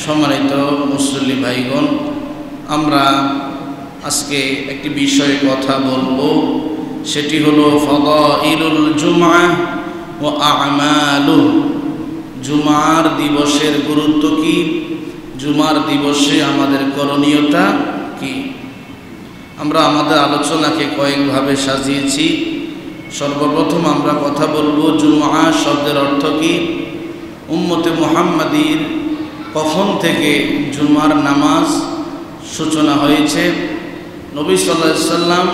সম্মানিত মুসল্লি ভাইগণ, আমরা আজকে একটি বিষয়ে কথা বলবো, সেটি হলো ফাদাইলুল জুমআ ওয়া আমালু। জুমার দিবসের গুরুত্ব কি, জুমার দিবসে আমাদের করণীয়তা কি। আমরা আমাদের আলোচনাকে কয়েকভাবে সাজিয়েছি। সর্বপ্রথম আমরা কথা বলবো জুমআ শব্দের অর্থ কি, উম্মতে মুহাম্মাদীর কখন থেকে জুমার নামাজ সূচনা হয়েছে, নবী সাল্লাল্লাহু আলাইহি সাল্লাম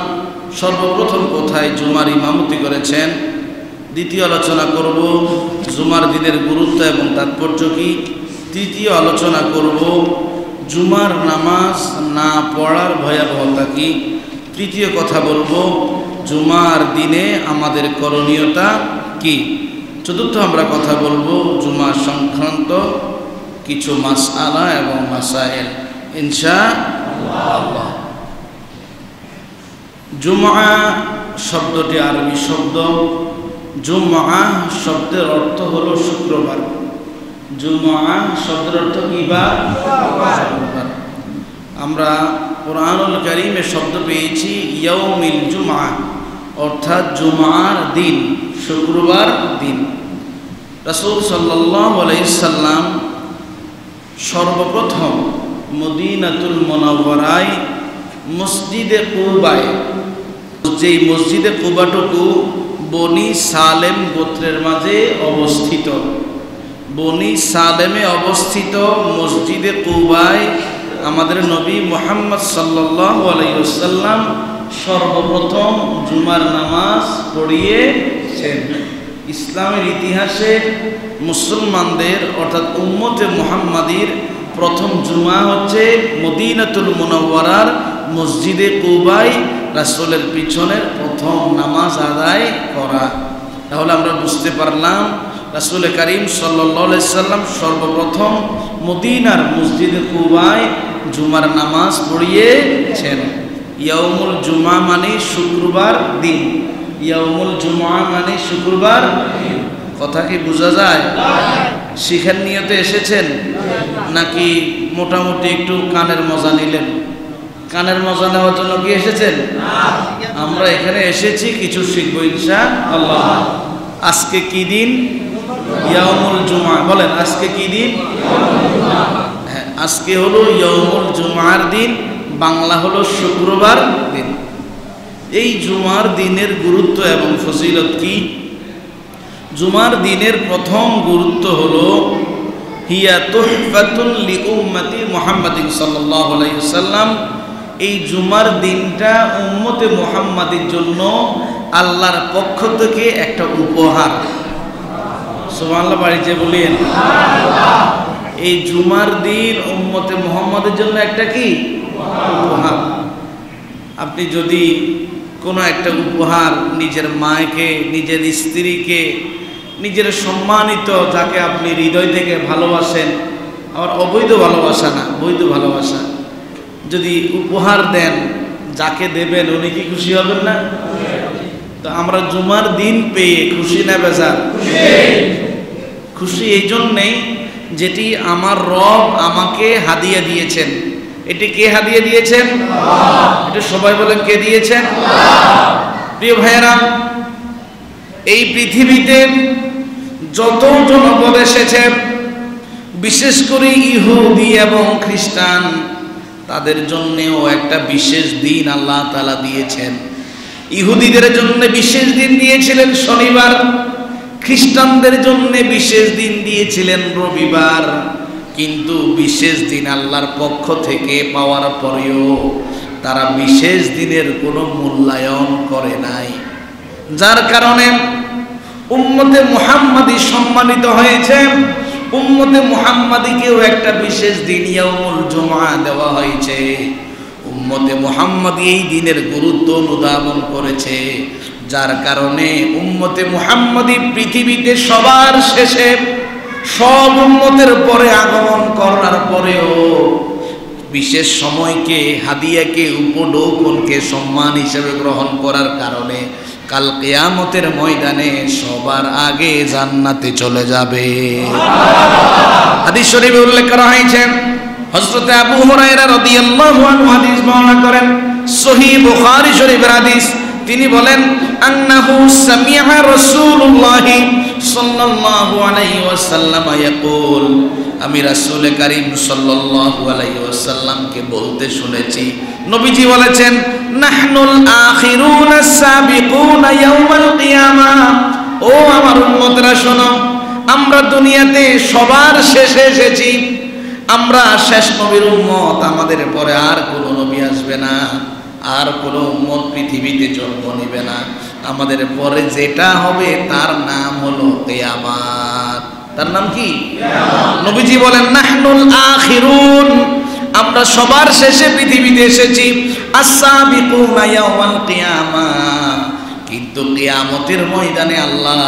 সর্বপ্রথম কোথায় জুমার ইমামতি করেছেন। দ্বিতীয় আলোচনা করব জুমার দিনের গুরুত্ব এবং তাৎপর্য কি। তৃতীয় আলোচনা করব জুমার নামাজ না পড়ার ভয়াবহতা কি। তৃতীয় কথা বলবো জুমার দিনে আমাদের করণীয়তা কি। চতুর্থ আমরা কথা বলবো জুমা সংক্রান্ত কিছু মাসআলা এবং মাসাইল ইনশাআল্লাহ। জুমআ শব্দটি আরবি শব্দ। জুমআ শব্দের অর্থ হলো শুক্রবার। জুমআ শব্দের অর্থ কি? শুক্রবার। আমরা কুরআনুল কারীমে শব্দ পেয়েছি ইয়াউমিল জুমআ, অর্থাৎ জুমার দিন, শুক্রবার দিন। রাসূল সাল্লাল্লাহু আলাইহি সাল্লাম সর্বপ্রথম মদিনাতুল মুনাওয়ারায় মসজিদে কুবায়, যেই মসজিদে কুবাটুকু বনি সালেম গোত্রের মাঝে অবস্থিত, বনি সালেমে অবস্থিত মসজিদে কুবায় আমাদের নবী মুহাম্মদ সাল্লাল্লাহু আলাইহি ওয়াসাল্লাম সর্বপ্রথম জুমার নামাজ পড়িয়েছেন। ইসলামের ইতিহাসে মুসলমানদের অর্থাৎ উম্মতে মুহাম্মাদীর প্রথম জুমা হচ্ছে মদিনাতুল মুনাওয়ারার মসজিদে কুবায় রাসূলের পিছনের প্রথম নামাজ আদায় করা। তাহলে আমরা বুঝতে পারলাম রাসূল করিম সাল্লাল্লাহু আলাইহি সাল্লাম সর্বপ্রথম মদিনার মসজিদে কুবায় জুমার নামাজ পড়িয়েছেন। ইয়াউমুল জুমা মানে শুক্রবার দিন। ইয়াউমুল জুমা মানে শুক্রবার দিন। কথা কি বোঝা যায়? শিখার নিয়তে এসেছেন নাকি মোটামুটি একটু কানের মজা নিলেন? কানের মজা নেওয়ার জন্য কি এসেছেন? আমরা এখানে এসেছি কিছু শিখবো ইনশাআল্লাহ। আজকে কি দিন? ইয়াউমুল জুমা। বলেন আজকে কি দিন? হ্যাঁ, আজকে হলো ইয়াউমুল জুমার দিন, বাংলা হলো শুক্রবার দিন। এই জুমার দিনের গুরুত্ব এবং ফজিলত কি? জুমার দিনের প্রথম গুরুত্ব হলো হিয়া তুহফাতুন লিউম্মতি মুহাম্মাদিন সাল্লাল্লাহু আলাইহি ওয়াসাল্লাম। এই জুমার দিনটা উম্মতে মুহাম্মাদির জন্য আল্লাহর পক্ষ থেকে একটা উপহার। সুবহানাল্লাহ, বাড়িতে বলেন সুবহানাল্লাহ। এই জুমার দিন উম্মতে মুহাম্মাদের জন্য একটা কি উপহার। আপনি যদি কোনো একটা উপহার নিজের মাকে, নিজের স্ত্রীকে, নিজের সম্মানিত যাকে আপনি হৃদয় থেকে ভালোবাসেন, আবার অবৈধ ভালোবাসা না, বৈধ ভালোবাসা, যদি উপহার দেন, যাকে দেবেন উনি কি খুশি হবেন না? তো আমরা জুমার দিন পেয়ে খুশি না বেজার? খুশি এই জন্যেই যেটি আমার রব আমাকে হাদিয়া দিয়েছেন। এটি কে হাদিয়া দিয়েছেন? এটা সবাই বলেন কে দিয়েছেন? প্রিয় ভাইয়েরা, এই পৃথিবীতে যত জনপদ এসেছে, বিশেষ করে ইহুদি এবং খ্রিস্টান, তাদের জন্যেও একটা বিশেষ দিন আল্লাহ তাআলা দিয়েছেন। ইহুদিদের জন্য বিশেষ দিন দিয়েছিলেন শনিবার, খ্রিস্টানদের জন্য বিশেষ দিন দিয়েছিলেন রবিবার। কিন্তু বিশেষ দিন আল্লাহর পক্ষ থেকে পাওয়ার পরেও তারা বিশেষ দিনের কোনো মূল্যায়ন করে নাই, যার কারণে উম্মতে মুহাম্মাদী সম্মানিত হয়েছে। উম্মতে মুহাম্মাদীকেও একটা বিশেষ দিন ইয়াউমুল জুমআ দেওয়া হয়েছে। উম্মতে মুহাম্মাদী এই দিনের গুরুত্ব অনুধাবন করেছে, যার কারণে উম্মতে মুহাম্মাদী পৃথিবীতে সবার শেষে সব উম্মতের পরে আগমন করার পরেও বিশেষ সময়কে, হাদিয়াকে, উপঢৌকনকে সম্মান হিসেবে গ্রহণ করার কারণে কাল কিয়ামতের ময়দানে সবার আগে জান্নাতে চলে যাবে। হাদিস শরীফে উল্লেখ করা হয়েছে, হযরত আবু হুরায়রা রাদিয়াল্লাহু আনহু হাদিস বর্ণনা করেন, সহিহ বুখারী শরীফের হাদিস। তিনি বলেন, আন্নাহু সামিআ রাসূলুল্লাহ সাল্লাল্লাহু আলাইহি ওয়াসাল্লাম ইয়াকুল, আমি রাসূল কারীম সাল্লাল্লাহু আলাইহি ওয়াসাল্লামকে বলতে শুনেছি, নবীজি বলেছেন, নাহনুল আখিরুনা সাবিকুনা ইয়াউমাল কিয়ামাহ। ও আমার উম্মতরা শোনো, আমরা দুনিয়াতে সবার শেষে এসেছি, আমরা শেষ নবীর উম্মত, আমাদের পরে আর কোনো নবী আসবে না, আর কোনো উম্মত পৃথিবীতে জন্ম নেবে না, আমাদের পরে যেটা হবে তার নাম হলো কিয়ামত। তার নাম কি? নবীজি বলেন, নাহনুল আখিরুন, আমরা সবার শেষে পৃথিবীতে এসেছি, আস-সাবিকুনা ইয়াউমাল কিয়ামাহ, কিন্তু কিয়ামতের ময়দানে আল্লাহ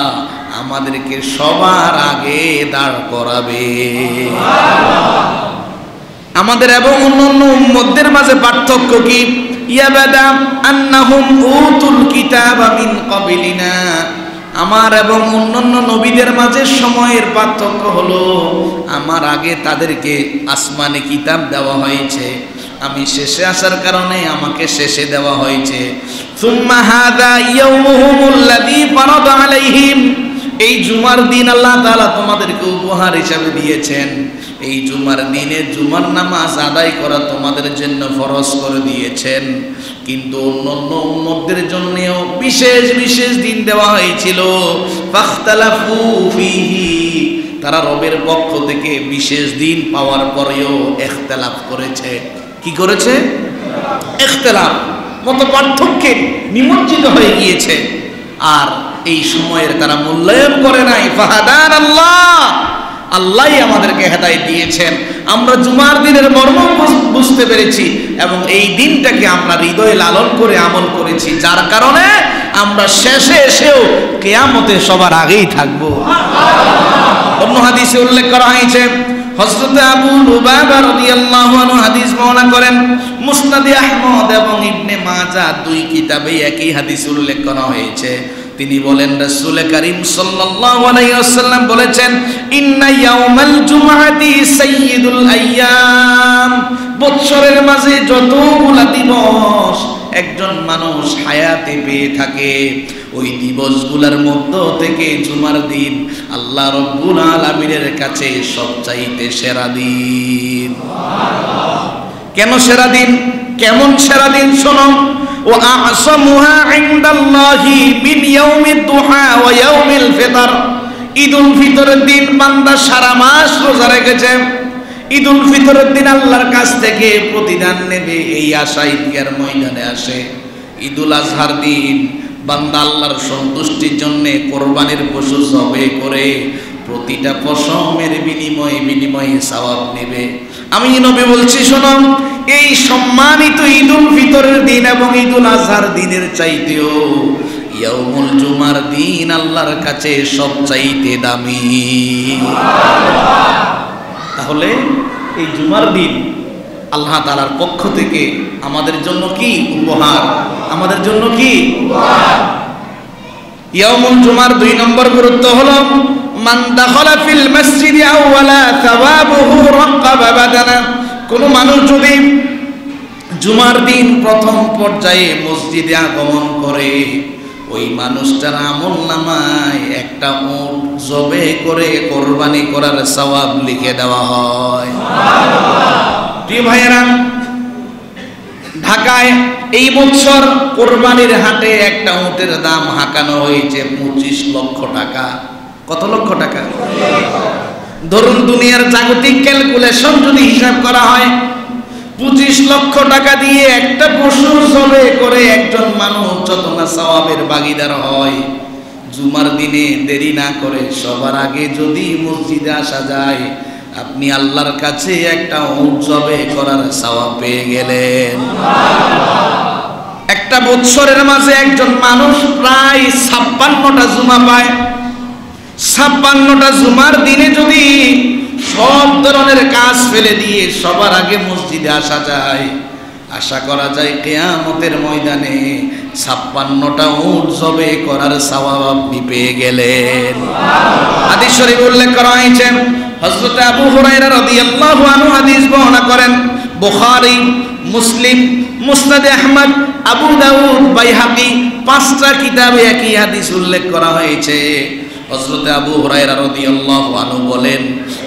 আমাদেরকে সবার আগে দাঁড় করাবে। আমাদের এবং অন্যান্য উম্মতদের মাঝে পার্থক্য কি? ইয়াবাদা আন্নাহুম উতুল কিতাবা মিন ক্বাবলিনা, আমার এবং অন্যান্য নবীদের মাঝে সময়ের পার্থক্য হলো, আমার আগে তাদেরকে আসমানে কিতাব দেওয়া হয়েছে, আমি শেষে আসার কারণে আমাকে শেষে দেওয়া হয়েছে। সুম্মা হাদা ইয়াউমুহুমুল্লাযী ফারাদা আলাইহিম, এই জুমার দিন আল্লাহ তাআলা তোমাদেরকে উপহার হিসাবে দিয়েছেন, এই জুমার দিনে জুমার নামাজ আদায় করা তোমাদের জন্য ফরজ করে দিয়েছেন, কিন্তু অন্যান্য উম্মতদের জন্যও বিশেষ বিশেষ দিন দেওয়া হয়েছিল। ফাখতালাফু ফীহি, তারা রবের পক্ষ থেকে বিশেষ দিন পাওয়ার পরেও ইখতিলাফ করেছে। কি করেছে? ইখতিলাফ, মত পার্থক্যে নিমজ্জিত হয়ে গিয়েছে, আর এই সময়ের তারা মূল্যায়ন করে নাই। ফাহাদান আল্লাহ, আল্লাহই আমাদেরকে হেদায়েত দিয়েছেন, আমরা জুমার দিনের মর্ম বুঝতে পেরেছি এবং এই দিনটাকে আমরা হৃদয়ে লালন করে আমল করেছি, যার কারণে আমরা শেষে এসেও কিয়ামতে সবার আগেই থাকব। অন্য হাদিসে উল্লেখ করা হয়েছে, হযরত আবু লুবাবা রাদিয়াল্লাহু আনহু হাদিস বর্ণনা করেন, মুসনাদে আহমদ এবং ইবনে মাজাহ দুই কিতাবে একই হাদিস উল্লেখ করা হয়েছে। তিনি বলেন, রাসূল কারীম সাল্লাল্লাহু আলাইহি ওয়াসাল্লাম বলেছেন, ইন্না ইয়াউমাল জুমআতি সাইয়্যিদুল আইয়াম, বৎসরের মাঝে যতগুলা দিবস একজন মানুষ হায়াতে পেয়ে থাকে, ওই দিবসগুলোর মধ্য থেকে জুমার দিন আল্লাহ রাব্বুল আলামিনের কাছে সবচাইতে সেরা দিন। কেন সেরা দিন? কেমন সেরা দিন? শোনো, ওয়া আ'সামুহা ইনদাল্লাহি মিন ইয়াউমিদ দুহা ওয়া ইয়াউমিল ফিতর, ঈদুল ফিতরের দিন বান্দা সারা মাস রোজা রেখেছে, ঈদুল ফিতরের দিন আল্লাহর কাছ থেকে প্রতিদান নেবে, এই আশায় ঈদের ময়দানে আসে। ঈদুল আজহার দিন বান্দা আল্লাহর সন্তুষ্টির জন্য কোরবানির পশু জবাই করে প্রতিটা পশমের বিনিময়ে সওয়াব নেবে। আমি নবী বলছি, শোনো, এই সম্মানিত ঈদুল ফিতরের দিন এবং ঈদুল আজহার দিনের চাইতেও ইয়াউমুল জুমার দিন আল্লাহর কাছে সবচাইতে দামি। তাহলে এই জুমার দিন আল্লাহ তাআলার পক্ষ থেকে আমাদের জন্য কি উপহার, আমাদের জন্য কি উপহার। ইয়াউমুল জুমার 2 নম্বর গুরুত্ব হলো, মান দাখালা ফিল মসজিদি আউওয়ালা সাওয়াবুহু রাক্কাবা বাদানা, কোন মানুষ যদি জুমার দিন প্রথম পর্যায়ে মসজিদে আগমন করে, ওই মানুষটার আমলনামায় একটা উট জবে করে কোরবানি করার সওয়াব লিখে দেওয়া হয়। প্রিয় ভাইয়েরা, ঢাকায় এই বছর কোরবানির হাটে একটা উটের দাম হাঁকানো হয়েছে 25 লক্ষ টাকা। কত লক্ষ টাকা? ধরুন দুনিয়ার জাগতিক ক্যালকুলেশন যদি হিসাব করা হয়, 25 লক্ষ টাকা দিয়ে একটা পশু জবে করে একজন মানুষ যত না সওয়াবের ভাগীদার হয়। জুমার দিনে দেরি না করে সবার আগে যদি মসজিদে আসা যায়, আপনি আল্লাহর কাছে একটা উট জবে করার সওয়াব পেয়ে গেলেন। একটা বছরের মাঝে একজন মানুষ প্রায় 56টা জুমা পায়। 56টা জুমার দিনে যদি সব ধরনের কাজ ফেলে দিয়ে সবার আগে মসজিদে আসা যায়, আশা করা যায় কিয়ামতের ময়দানে 56টা উট জবে করার সওয়াব আপনি পেয়ে গেলেন। হাদিস শরীফ উল্লেখ করা হয়েছে, হযরত আবু হুরায়রা রাদিয়াল্লাহু আনহু হাদিস বর্ণনা করেন, বুখারী, মুসলিম, মুসনাদে আহমদ, আবু দাউদ, বাইহাকি 5টা কিতাবে একই হাদিস উল্লেখ করা হয়েছে। হযরত আবু হুরায়রা রাদিয়াল্লাহু আনহু বলেন,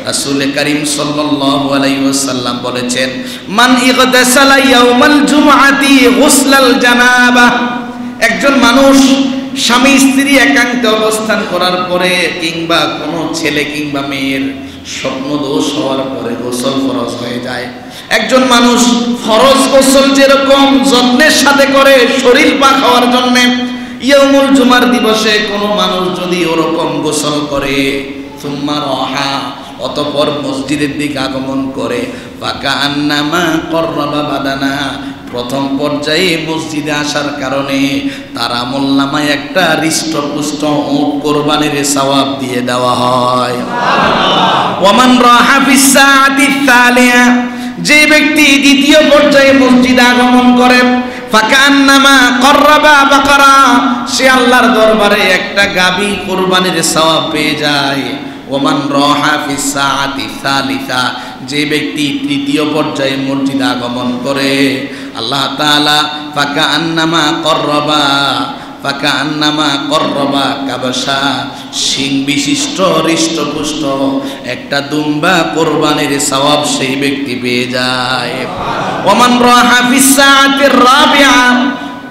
রাসূল করিম সাল্লাল্লাহু আলাইহি ওয়াসাল্লাম বলেছেন, মান ইগতাসালা ইয়াউমাল জুমআতি গুসলাল জানাবা, একজন মানুষ স্বামী স্ত্রী একান্তে অবস্থান করার পরে কিংবা কোনো ছেলে কিংবা মেয়ের স্বপ্নদোষ হওয়ার পরে গোসল ফরজ হয়ে যায়। একজন মানুষ ফরজ গোসল যেরকম যত্নের সাথে করে শরীর পাক হওয়ার জন্য, ইয়াউমুল জুমার দিবসে কোনো মানুষ যদি ওরকম গোসল করে, সুম্মা রাহা, অতঃপর মসজিদের দিকে আগমন করে, ফাকা আন্নামা কররাবা বাদানা, প্রথম পর্যায়ে মসজিদে আসার কারণে তার আমলনামায় একটা হৃষ্টপুষ্ট উট কোরবানির সওয়াব দিয়ে দেওয়া হয়। ওয়ামান রাহা ফিস সাআতি সালিয়া, যে ব্যক্তি দ্বিতীয় পর্যায়ে মসজিদে আগমন করে, ফাকান্নামা কররাবা বাকারা, সে আল্লাহর দরবারে একটা গাবী কোরবানির সওয়াব পেয়ে যায়। ওমান রাহা ফিস সাআতি সালিসা, যে ব্যক্তি তৃতীয় পর্যায়ে মসজিদে আগমন করে, আল্লাহ তাআলা ফাকান্নামা কররাবা কাবসা, শিং বিশিষ্ট হৃষ্টপুষ্ট একটা দুম্বা কোরবানির সওয়াব সেই ব্যক্তি পেয়ে যায়। ওমান রাহা ফিস সাআতির রাবিআ,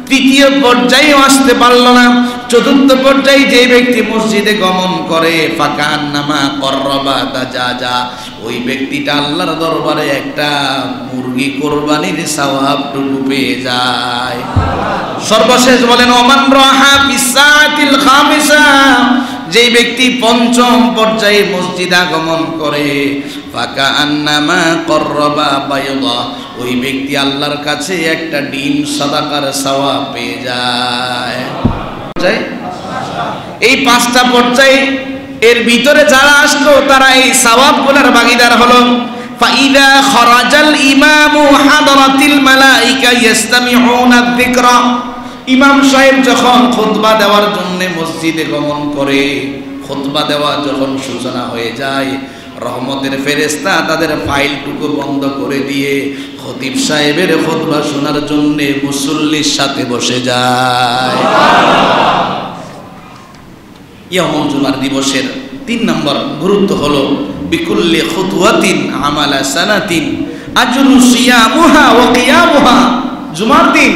তৃতীয় পর্যায়ে আসতে পারল না, চতুর্থ পর্যায়ে যে ব্যক্তি মসজিদে গমন করে, ফাকান্নামা কররাবা দাজাজা, ওই ব্যক্তিটা আল্লাহর দরবারে একটা মুরগি কোরবানির সওয়াব টুকু পেয়ে যায়। সর্বশেষ বলেন, ওমান রাহা ফিস সাআতিল খামিসা, যে ব্যক্তি পঞ্চম পর্যায়ে মসজিদ আগমন করে, ফাকান্নামা কররাবা বাইদা, ওই ব্যক্তি আল্লাহর কাছে একটা ডিম সাদাকার সওয়াব পেয়ে যায়। এই 5টা পর্যায়ে এর ভিতরে যারা আসলো তারা এই সওয়াবগুলোর ভাগীদার হলো। ফাইদা খরাজাল ইমামু হাদরাতিল মালাইকা ইস্তামিউনা যিকরা, ইমাম সাহেব যখন খুতবা দেওয়ার জন্য মসজিদে গমন করে, খুতবা দেওয়া যখন সূচনা হয়ে যায়, রহমতের ফেরেশতা তাদের ফাইলটুকু বন্ধ করে দিয়ে খতিব সাহেবের খুতবা শোনার জন্য মুসল্লির সাথে বসে যায়। ইয়াউমুল জুমার দিবসের 3 নম্বর গুরুত্ব হলো, বিকুল্লি খুতওয়াতিন আমালা সানাতিন আজরু সিয়ামুহা ওয়া কিয়ামুহা, জুমার দিন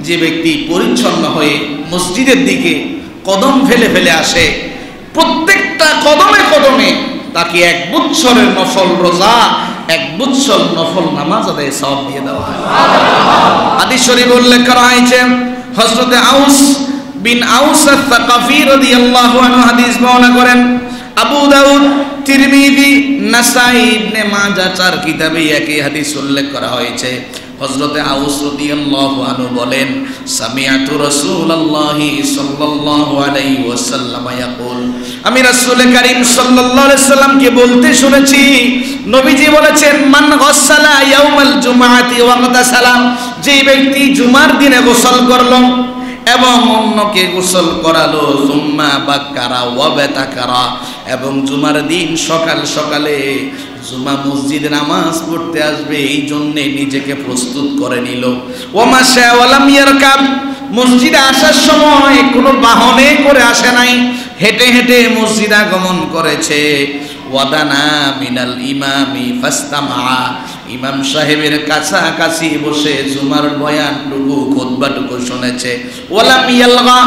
যে ব্যক্তি পরিচ্ছন্ন হয়ে মসজিদের দিকে কদম ফেলে ফেলে আসে, প্রত্যেকটা কদমে কদমে তাকে 1 বছরের নফল রোজা, 1 বছর নফল নামাজ আদায় সওয়াব দিয়ে দেওয়া হয়। হাদিস শরীফ উল্লেখ করা হয়েছে, হযরত আউস বিন আউস আস-সাকাফি রাদিয়াল্লাহু আনহু হাদিস বর্ণনা করেন, আবু দাউদ, তিরমিজি, নাসাই, ইবনে মাজাহ 4 কিতাবে একই হাদিস উল্লেখ করা হয়েছে। হযরত আউস রাদিয়াল্লাহু আনহু বলেন, সামিআতু রাসূলুল্লাহি সাল্লাল্লাহু আলাইহি ওয়াসাল্লাম ইয়াকুল, আমি রাসূল করিম সাল্লাল্লাহু আলাইহি সাল্লামকে বলতে শুনেছি, নবীজি বলেছেন, মান গাসসালা ইয়াউমাল জুমআতি ওয়া গাতাসালা, যে ব্যক্তি জুমার দিনে গোসল করলো এবং অন্যকে গোসল করালো, সুম্মা বাক্কারা ওয়া বাতাকারা, এবং জুমার দিন সকাল সকালে জুমা মসজিদে নামাজ পড়তে আসবে এই জন্য নিজেকে প্রস্তুত করে নিল, ওয়ামাশা ওয়ালাম ইয়ারকাব, মসজিদে আসার সময় কোনো বাহনে করে আসে নাই, হেঁটে হেঁটে মসজিদ আগমন করেছে, ওয়াদানা মিনাল ইমামি ফাস্তামা, ইমাম সাহেবের কাছাকাছি বসে জুমার বয়ানটুকু খুতবাটুকু শুনেছে, ওয়ালাম ইয়ালগা,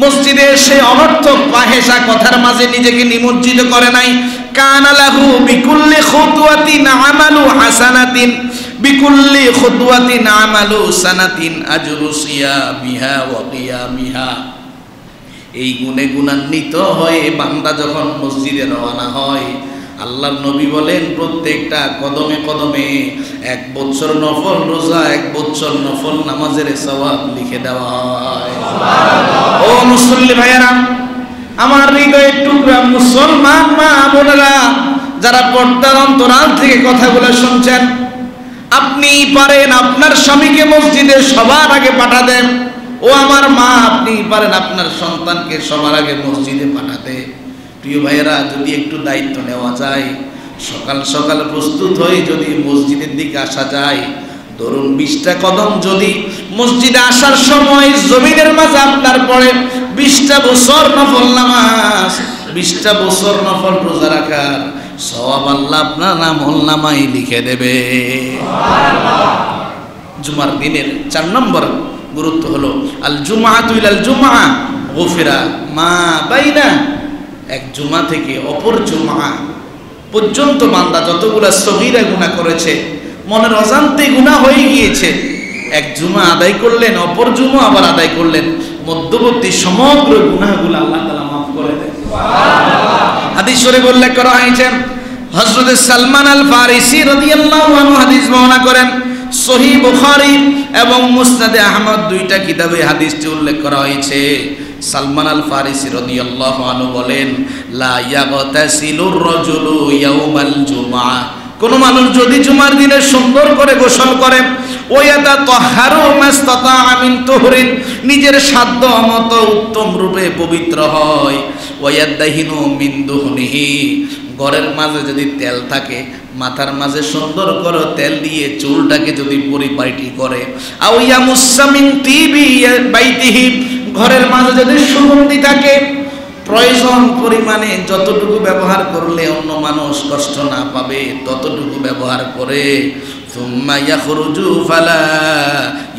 মসজিদে এসে অনর্থক ফাহেসা কথার মাঝে নিজেকে নিমজ্জিত করে নাই, কানা লাহু বিকুল্লি খুতওয়াতিন আমালু হাসানাতিন, বিকুল্লি খুতওয়াতিন আমালু সানাতিন আজরু সিয়ামিহা ওয়া কিয়ামিহা, এই গুণে গুণান্বিত হয়ে বান্দা যখন মসজিদে রওনা হয়, আল্লাহর নবী বলেন প্রত্যেকটা কদমে কদমে 1 বছর নফল রোজা, 1 বছর নফল নামাজের সওয়াব লিখে দেওয়া হয়। ও মুসল্লি ভাইয়েরা, আমার হৃদয়ের টুকরা মুসলমান মা বোনেরা, যারা পর্দার অন্তরাল থেকে কথাগুলো শুনছেন, আপনি পারেন আপনার স্বামীকে মসজিদে সবার আগে পাঠাতেন, ও আমার মা, আপনি পারেন আপনার সন্তানকে সবার আগে মসজিদে পাঠাতে। প্রিয় ভাইয়েরা, যদি একটু দায়িত্ব নেওয়া যায়, সকাল সকাল প্রস্তুত হয়ে যদি মসজিদের দিকে আসা যায়, ধরুন 20টা কদম যদি মসজিদে আসার সময় জমিনের মাঝে আপনার পড়ে 20টা বছর নফল নামাজ, 20টা বছর নফল রোজা রাখার সওয়াব আল্লাহ আপনার আমলনামায় লিখে দেবে। জুমার দিনের 4 নম্বর গুরুত্ব হলো আল জুমআতু ইলাল জুমআ গুফিরা মা বাইনা। এক জুমা থেকে অপর জুমা পর্যন্ত বান্দা যতগুলা সগীরা গুনাহ করেছে, মনের অজান্তে গুনাহ হয়ে গিয়েছে, এক জুমা আদায় করলেন, অপর জুমা আবার আদায় করলেন, মধ্যবর্তী সমগ্র গুনাহগুলো আল্লাহ তাআলা মাফ করে দেন। হাদিস শরীফে উল্লেখ করা হয়েছে, হযরত সালমান আল ফারিসি রাদিয়াল্লাহু আনহু হাদিস বর্ণনা করেন, সহিহ বুখারী এবং মুসনাদে আহমদ 2টা কিতাবে হাদিসটি উল্লেখ করা হয়েছে। সালমান আল ফারিসি রাদিয়াল্লাহু আনহু বলেন, লা ইয়াগতাসিলুর রাজুলু ইয়াউমাল জুমআ, কোন মানুষ যদি জুমার দিনে সুন্দর করে গোসল করে, ওয়াদা তাহারু মাস্তাতা মিন তুহরিন, নিজের সাধ্য মতো উত্তম রূপে পবিত্র হয়, ওয়াদাহিনু মিন দুহনিহি, ঘরের মাঝে যদি তেল থাকে, মাথার মাঝে সুন্দর করে তেল দিয়ে চুলটাকে যদি পরিপাটি করে, আও ইয়ামুসসা মিন তিবি বাইতিহি, ঘরের মাঝে যদি সুগন্ধি থাকে, প্রয়োজন পরিমাণে যতটুকু ব্যবহার করলে অন্য মানুষ কষ্ট না পাবে ততটুকু ব্যবহার করে, সুম্মা ইয়াখরুজু ফালা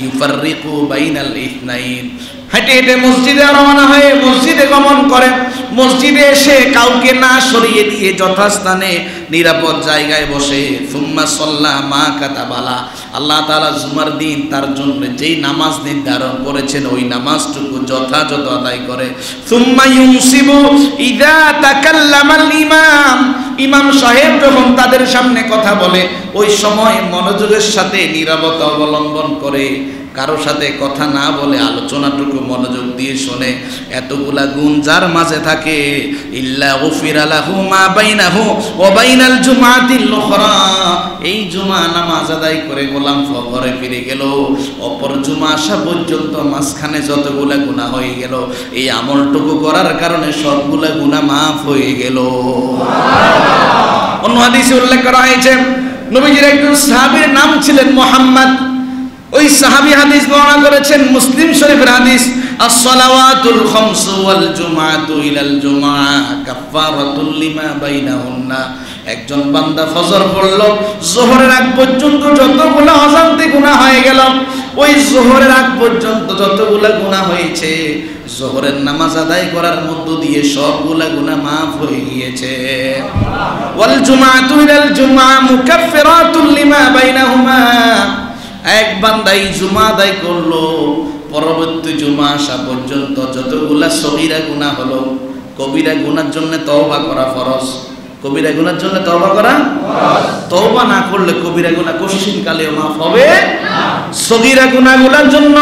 ইউফাররিকু বাইনাল ইথনাইন, হেঁটে হেঁটে মসজিদে রওনা হয়ে মসজিদে গমন করে, মসজিদে এসে কাউকে না সরিয়ে দিয়ে যথাস্থানে নিরাপদ জায়গায় বসে, সুম্মা সাল্লা মা কাতাবালা, আল্লাহ তাআলা জুমার দিন তার জন্য যেই নামাজ নির্ধারণ করেছেন ওই নামাজটুকু যথাযথ আদায় করে, সুম্মা ইউনসিবু ইযা তাকাল্লামাল ইমাম, ইমাম সাহেব যখন তাদের সামনে কথা বলে ওই সময় মনোযোগের সাথে নীরবতা অবলম্বন করে, কারো সাথে কথা না বলে আলোচনাটুকু মনোযোগ দিয়ে শোনে, এতগুলা গুণ যার মাঝে থাকে, ইল্লা গুফিরা লাহু মা বাইনাহু ওয়া বাইনাল জুমআতিল উখরা, এই জুমা নামাজ আদায় করে গোলাম ঘরে ফিরে গেল, অপর জুমা আসা পর্যন্ত মাঝখানে যতগুলা গুনাহ হয়ে গেল, এই আমলটুকু করার কারণে সবগুলা গুনাহ মাফ হয়ে গেল। অন্য হাদিসে উল্লেখ করা হয়েছে, নবীজির একজন সাহাবীর নাম ছিলেন মুহাম্মদ, ওই সাহাবী হাদিস বর্ণনা করেছেন, মুসলিম শরীফের হাদিস, as-সালাওয়াতুল খামসু ওয়াল জুমআতু ইলাল জুমআ কাফফারাতুল লিমা বাইনাহুন্না, একজন বান্দা ফজর পড়ল, যোহরের আগ পর্যন্ত যতগুলো অজান্তে গুনাহ হয়ে গেল, ওই যোহরের আগ পর্যন্ত যতগুলো গুনাহ হয়েছে, যোহরের নামাজ আদায় করার মধ্য দিয়ে সবগুলা গুনাহ মাফ হয়ে গিয়েছে। ওয়াল জুমআতু ইলাল জুমআ মুকাফফিরাতুল লিমা বাইনাহুমা, এক বান্দা এই জুমা আদায় করলো, পরবর্তী জুমা আসা পর্যন্ত যতগুলা সগীরা গুনাহ হলো, কবিরা গুনার জন্য তওবা করা ফরজ, কবিরা গুনার জন্য তওবা করা ফরজ, তওবা না করলে কবিরা গুনাহ কঠিন কালেও মাফ হবে না। সগীরা গুনাহগুলোর জন্য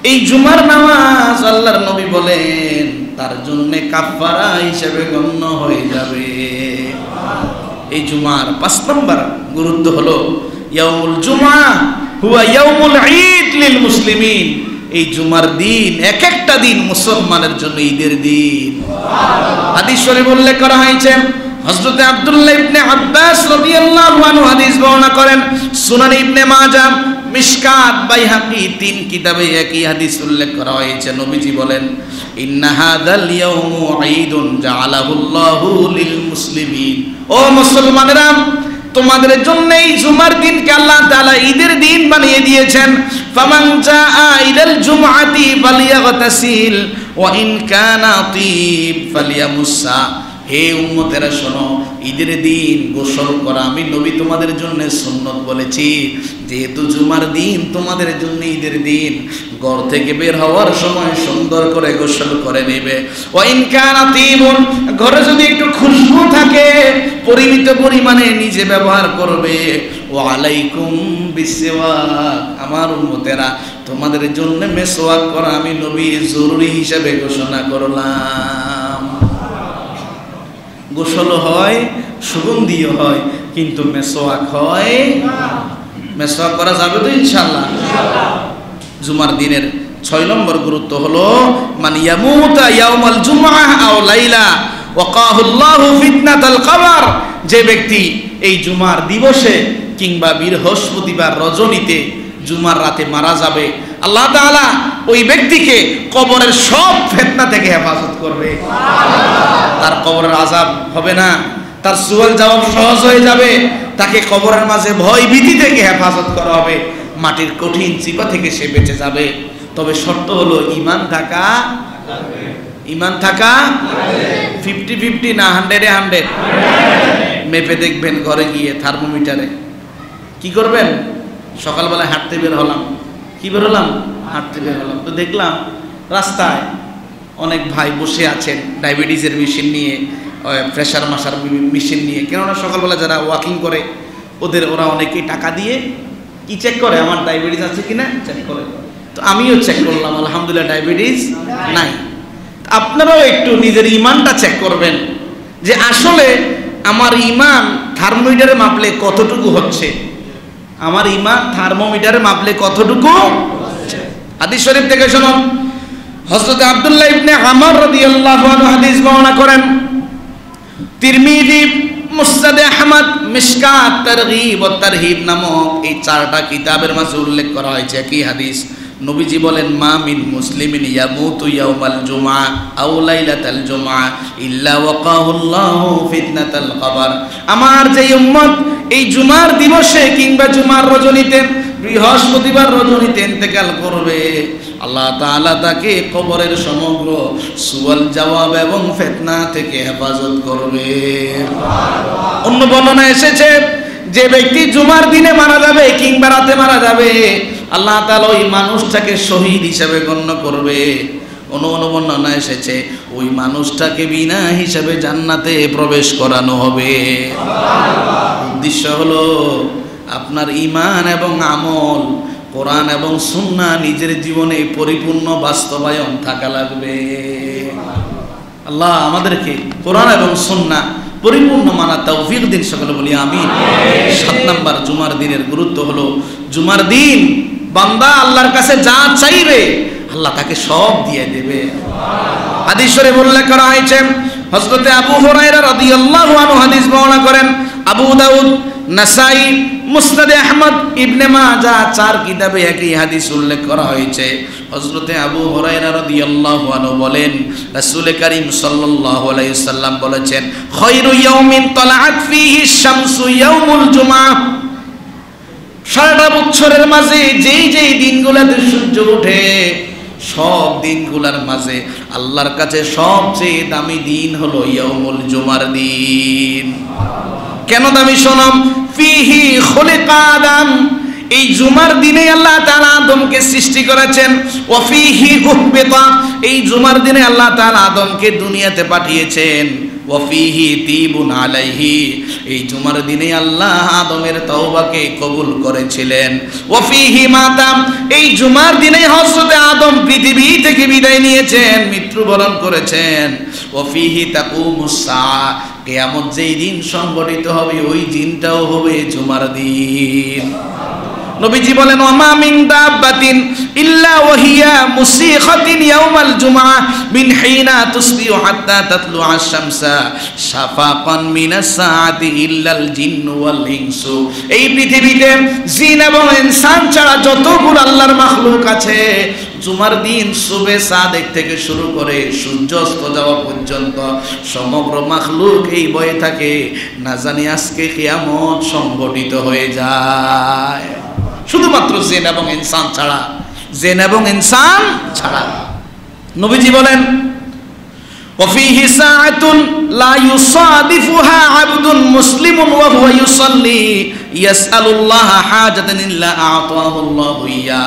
এই জুমার নামাজ আল্লাহর নবী বলেন তার জন্য কাফারা হিসেবে গণ্য হয়ে যাবে। এই জুমার 5 নম্বর গুরুত্ব হলো ইয়াউমুল জুমআ হুয়া ইয়াউমুল ঈদ লিল মুসলিমিন, এই জুমার দিন এক একটা দিন মুসলমানের জন্য ঈদের দিন। হাদিস শরীফে উল্লেখ করা হয়েছে, হযরত আব্দুল্লাহ ইবনে আব্বাস রাদিয়াল্লাহু আনহু হাদিস বর্ণনা করেন, সুনান ইবনে মাজাহ, মিশকাত, বাইহাকি 3 কিতাবে একই হাদিস উল্লেখ করা হয়েছে। নবীজি বলেন, ইন্না হাযাল ইয়াউমু ঈদুন জাআলাহুল্লাহু লিল মুসলিমিন, ও মুসলমানেরা তোমাদের জন্য এই জুমার দিনকে আল্লাহ তাআলা ঈদের দিন বানিয়ে দিয়েছেন। ফামান জাআ ইলাল জুমআতি ফালিয়াগতাসিল ওয়া ইন কানা তিব ফালিয়ামুসা, হে উম্মতেরা শোনো, ঈদের দিন গোসল করা আমি নবী তোমাদের জন্য সুন্নত বলেছি, যেহেতু জুমার দিন তোমাদের জন্য ঈদের দিন, ঘর থেকে বের হওয়ার সময় সুন্দর করে গোসল করে নেবে। ওয়া ইন কানা তিবুন, ঘরে যদি একটু খুশবু থাকে পরিমিত পরিমাণে নিজে ব্যবহার করবে। ওয়া আলাইকুম বিসওয়াক, আমার উম্মতেরা তোমাদের জন্য মেসওয়াক করা আমি নবী জরুরি হিসাবে ঘোষণা করলাম। গোসল হয়, সুগন্ধিও হয়, কিন্তু মেসওয়াক হয় না। মেসওয়াক করা যাবে তো ইনশাআল্লাহ। জুমার দিনের 6 নম্বর গুরুত্ব হলো মান ইয়ামুতা ইয়াউমাল জুমআহ আও লাইলা ওয়াকাহুল্লাহু ফিতনাতাল কবর, যে ব্যক্তি এই জুমার দিবসে কিংবা বৃহস্পতিবার রজনীতে জুমার রাতে মারা যাবে, আল্লাহ তাআলা ওই ব্যক্তিকে কবরের সব ফিতনা থেকে হেফাজত করবে। তার কবরের আযাব হবে না, তার সুয়াল জবাব সহজ হয়ে যাবে, তাকে কবরের মাঝে ভয় ভীতি থেকে হেফাজত করা হবে, মাটির কঠিন চিপা থেকে সে বেঁচে যাবে। তবে শর্ত হলো ঈমান থাকা, ঈমান থাকা 50-50 না 100-100 মেপে দেখবেন ঘরে গিয়ে থার্মোমিটারে। কি করবেন? সকালবেলা হাঁটতে বের হলাম, কি বের হলাম? হাঁটতে বের হলাম, তো দেখলাম রাস্তায় অনেক ভাই বসে আছেন ডায়াবেটিসের মেশিন নিয়ে, প্রেশার মাসার মেশিন নিয়ে। কেননা সকালবেলা যারা ওয়াকিং করে ওরা অনেকেই টাকা দিয়ে কি চেক করে, আমার ডায়াবেটিস আছে কিনা চেক করে। তো আমিও চেক করলাম, আলহামদুলিল্লাহ ডায়াবেটিস নাই। আপনারাও একটু নিজের ঈমানটা চেক করবেন যে আসলে আমার ঈমান থার্মোমিটারে মাপলে কতটুকু হচ্ছে, আমার ঈমান থার্মোমিটারে মাপলে কতটুকু। হাদিস শরীফ থেকে শুনুন, হযরত আব্দুল্লাহ ইবনে আমর রাদিয়াল্লাহু আনহু হাদিস বর্ণনা করেন, তিরমিজি, মুসনাদে আহমদ, মিশকাত, তারগীব ও তারহিব নামক এই 4টা কিতাবের মাঝে উল্লেখ করা হয়েছে একই হাদিস। নবীজি বলেন, মা মিন মুসলিমিন ইয়ামুতু ইয়াউমাল জুমআ আও লাইলাতাল জুমআ ইল্লা ওয়াকাহুল্লাহু ফিতনাতাল কবর। আমার যে উম্মত এই জুমার দিবসে কিংবা জুমার রজনীতে, বৃহস্পতিবার রজনীতে ইন্তেকাল করবে, আল্লাহ তাআলা তাকে কবরের সমগ্র সুয়াল জবাব এবং ফিতনা থেকে হেফাজত করবে। অন্য বর্ণনা এসেছে, যে ব্যক্তি জুমার দিনে মারা যাবে কিংবা রাতে মারা যাবে, আল্লাহ তাআলা ওই মানুষটাকে শহীদ হিসেবে গণ্য করবে। বর্ণনা এসেছে ওই মানুষটাকে বিনা হিসাবে জান্নাতে প্রবেশ করানো হবে। উদ্দেশ্য হলো আপনার ঈমান এবং আমল, কোরআন এবং সুন্নাহ নিজের জীবনে পরিপূর্ণ বাস্তবায়ন থাকা লাগবে। আল্লাহ আমাদেরকে কোরআন এবং সুন্নাহ পরিপূর্ণ মানা তৌফিক দিন, সকলে বলি আমিন। 7 নাম্বার জুমার দিনের গুরুত্ব হলো, জুমার দিন বান্দা আল্লাহর কাছে যা চাইবে আল্লাহ তাকে সব দিয়ে দেবে। হাদিস শরীফে উল্লেখ করা হয়েছে, হযরত আবু হুরায়রা রাদিয়াল্লাহু আনহু হাদিস বর্ণনা করেন, আবু দাউদ, নাসাই, মুসনাদে আহমদ, ইবনে মাজাহ 4 কিতাবে একই হাদিস উল্লেখ করা হয়েছে। হযরত আবু হুরায়রা রাদিয়াল্লাহু আনহু বলেন, রাসূল করিম সাল্লাল্লাহু আলাইহি ওয়াসাল্লাম বলেছেন, খায়রু ইয়াউমিন তালাআত ফীহি শামসু ইয়াউমুল জুমআহ। সারাটা বছরের মাঝে যেই দিনগুলোতে সূর্য ওঠে, সব দিনগুলোর মাঝে আল্লাহর কাছে সবচেয়ে দামি দিন হলো ইয়াউমুল জুমার দিন। কেন দামি শোনাম? ফিহি খুলিকা আদম, এই জুমার দিনে আল্লাহ তাআলা আদমকে সৃষ্টি করেছেন। ওয়া ফিহি উহবিতা, এই জুমার দিনে আল্লাহ তাআলা আদমকে দুনিয়াতে পাঠিয়েছেন। ওয়া ফিহি তিবুন আলাইহি, এই জুমার দিনে আল্লাহ আদমের তওবাকে কবুল করেছিলেন। ওয়া ফিহি মাতাম, এই জুমার দিনে হযরত আদম পৃথিবী থেকে বিদায় নিয়েছেন, মৃত্যুবরণ করেছেন। ওয়া ফিহি তাকুমুস সাআ, কিয়ামত যেই দিন সংগঠিত হবে ওই দিনটাও হবে জুমার দিন। নবীজি বলেন, ওয়ামা মিন দাব্বাতিন ইল্লা ওয়াহিয়া মুসিখাতিন ইয়াউমাল জুমআ মিন হিনা তুসবিহু হাত্তা তাতলু আশ-শামসা শাফাকান মিনাস সাআতি ইল্লাল জিন্নু ওয়াল ইনসু। এই পৃথিবীতে জিন এবং ইনসান ছাড়া যতগুলো আল্লাহর মাখলুক আছে, জুমার দিন সুবে সাদেক থেকে শুরু করে সূর্যাস্ত যাওয়া পর্যন্ত সমগ্র মাখলুক এই ভয়ে থাকে, না জানি আজকে কিয়ামত সংগঠিত হয়ে যায়। শুধুমাত্র জিন এবং ইনসান ছাড়া, জিন এবং ইনসান ছাড়া। নবীজি বলেন, ওয়াফিহি সাআতুন লা ইউসাদিফুহা আবদুন মুসলিমুন ওয়া হুয়া ইউসাল্লি ইয়াসআলুল্লাহা হাজাতান ইল্লা আ'তাহু আল্লাহু ইয়া।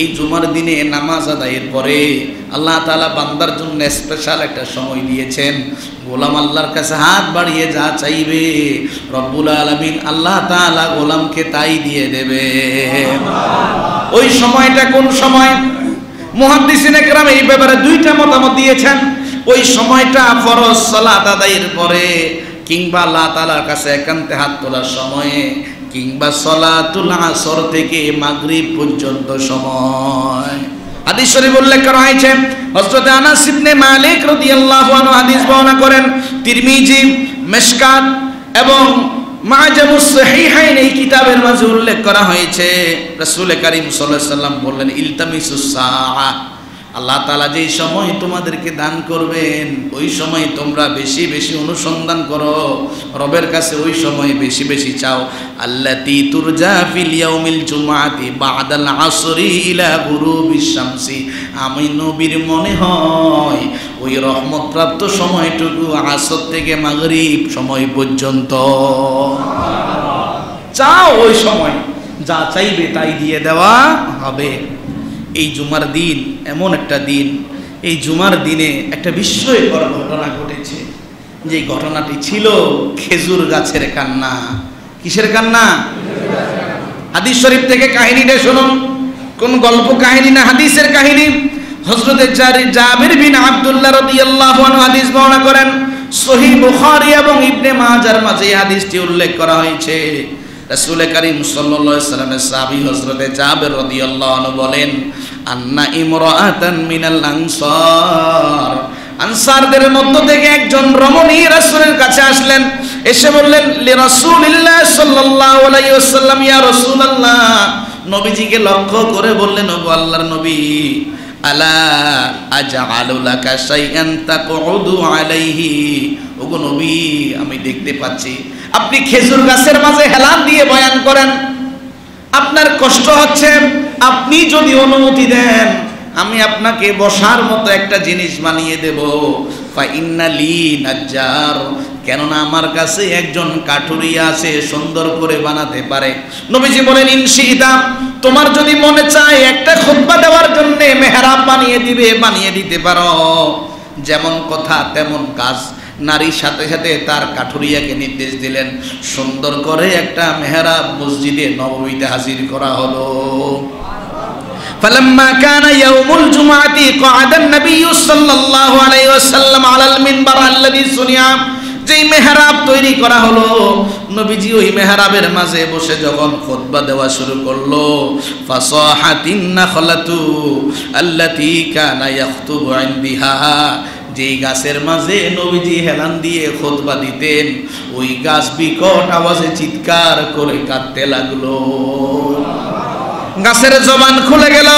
এই জুমার দিনে নামাজ আদায়ের পরে আল্লাহ তাআলা বান্দার জন্য স্পেশাল একটা সময় দিয়েছেন। গোলাম আল্লাহর কাছে হাত বাড়িয়ে যা চাইবে রব্বুল আলামিন আল্লাহ তাআলা গোলামকে তাই দিয়ে দেবে। ওই সময়টা কোন সময়? মুহাদ্দিসিনে কেরাম এই ব্যাপারে 2টা মতামত দিয়েছেন। ওই সময়টা ফরজ সালাত আদায়ের পরে, কিংবা আল্লাহ তাআলার কাছে একান্তে হাত তোলার সময়ে, কিংবা সলাতুল আসর থেকে মাগরিব পর্যন্ত সময়। হাদিস শরীফ উল্লেখ করা হয়েছে, হযরত আনাস ইবনে মালিক রাদিয়াল্লাহু আনহু হাদিস বর্ণনা করেন, তিরমিজি, মিশকাত এবং মাজামুস সহিহাইন এই কিতাবের মাঝে উল্লেখ করা হয়েছে, রাসূল কারীম সাল্লাল্লাহু আলাইহি ওয়াসাল্লাম বললেন, ইলতামিসুস সাআ, আল্লাহ তাআলা যেই সময় তোমাদেরকে দান করবেন ওই সময় তোমরা বেশি বেশি অনুসন্ধান করো, রবের কাছে ওই সময় বেশি বেশি চাও। আল্লাতী তুরজা ফিল ইয়াউমিল জুমআতি বাদাল আসরি ইলা গুরুবিশ শামসি, আমি নবীর মনে হয় ওই রহমতপ্রাপ্ত সময়টুকু আসর থেকে মাগরিব সময় পর্যন্ত চাও, ওই সময় যা চাইবে তাই দিয়ে দেওয়া হবে। এই জুমার দিন এমন একটা দিন, এই জুমার দিনে একটা বিস্ময়কর ঘটনা ঘটেছে, যে ঘটনাটি ছিল খেজুর গাছের কান্না। কিসের কান্না? হাদিস শরীফ থেকে কাহিনীটা শুনুন, কোন গল্প কাহিনী না, হাদিসের কাহিনী। হযরত জাবির বিন আব্দুল্লাহ রাদিয়াল্লাহু আনহু হাদিস বর্ণনা করেন, সহিহ বুখারী এবং ইবনে মাজার মাঝে এই হাদিসটি উল্লেখ করা হয়েছে। রাসূল কারীম সাল্লাল্লাহু আলাইহি ওয়াসাল্লামের সাহাবী হযরত জাবির রাদিয়াল্লাহু আনহু বলেন, আন্না ইমরাআতান মিনাল আনসার, আনসারদের মধ্য থেকে একজন রমণী রাসূলের কাছে আসলেন, এসে বললেন, লি রাসূলিল্লাহ সাল্লাল্লাহু আলাইহি ওয়াসাল্লাম, ইয়া রাসূলুল্লাহ, নবীজিকে লক্ষ্য করে বললেন, ওগো আল্লাহর নবী, আলা আজআলু লাকা শাইআন তাকউদু আলাইহি, ওগো নবী, আমি দেখতে পাচ্ছি আপনি খেজুর গাছের মাঝে হেলান দিয়ে বয়ান করেন, আপনার কষ্ট হচ্ছে, আপনি যদি অনুমতি দেন আমি আপনাকে বসার মতো একটা জিনিস বানিয়ে দেব। ফা ইন্না লি নাজ্জার, কেননা আমার কাছে একজন কাঠুরিয়া আছে, সুন্দর করে বানাতে পারে। নবীজি বলেন, ইনশিদা, তোমার যদি মনে চায় একটা খুতবা দেওয়ার জন্য মেহরাব বানিয়ে দিতে পারো। যেমন কথা তেমন কাজ। নারীর সাথে সাথে তার কাঠুরিয়াকে নির্দেশ দিলেন, সুন্দর করে একটা মেহরাব মসজিদে নববীতে হাজির করা হলো। فلما كان يوم الجمعة قعد النبي صلى الله عليه وسلم على المنبر الذي صنع, যেই মেহরাব তৈরি করা হলো, নবীজি ওই মেহরাবের মাঝে বসে যখন খুতবা দেওয়া শুরু করলো, ফাসাহাতিন নাখলাতু আল্লাতী কানা ইয়াখতুবু ইনদিহা, যেই গাছের মাঝে নবীজি হেলান দিয়ে খুতবা দিতেন, ওই গাছ বিকট আওয়াজে চিৎকার করে কাঁদতে লাগলো। গাছের জবান খুলে গেল,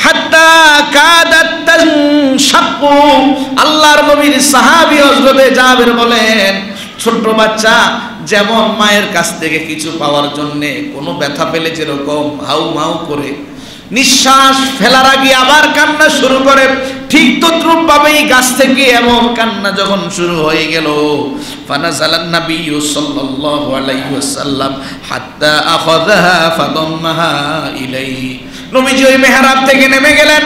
হাত্তা কাদাত তানশাক্কু, আল্লাহর নবীর সাহাবী হযরত জাবির বলেন, ছোট বাচ্চা যেমন মায়ের কাছ থেকে কিছু পাওয়ার জন্য কোনো ব্যথা পেলে যেরকম হাউ মাউ করে নিঃশ্বাস ফেলার আগে আবার কান্না শুরু করে, ঠিক তদ্রূপ ভাবেই গাছ থেকে এমন কান্না যখন শুরু হয়ে গেল, ফানাজালান নাবিয়্যু সাল্লাল্লাহু আলাইহি ওয়াসাল্লাম হাত্তা আখাযাহা ফাদাম্মাহা ইলাইহি, নবীজি ওই মেহরাব থেকে নেমে গেলেন,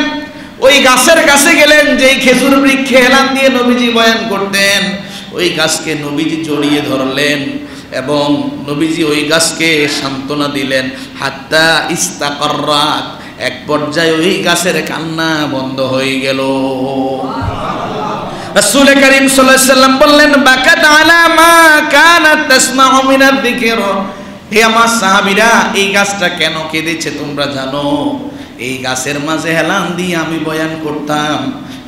ওই গাছের কাছে গেলেন, যেই খেজুর বৃক্ষে হেলান দিয়ে নবীজি বয়ান করতেন, ওই গাছকে নবীজি জড়িয়ে ধরলেন এবং নবীজি ওই গাছকে সান্ত্বনা দিলেন। হাত্তা ইস্তাকাররাত, এক পর্যায়ে ওই গাছের কান্না বন্ধ হয়ে গেল। রাসূল কারীম সাল্লাল্লাহু আলাইহি ওয়াসাল্লাম বললেন, বাকাত আলা মা কানাত তাসমাউ মিনাল যিকর, হে আমার সাহাবীরা, এই গাছটা কেন কেঁদেছে তোমরা জানো? এই গাছের মাঝে হেলান দিয়ে আমি বয়ান করতাম,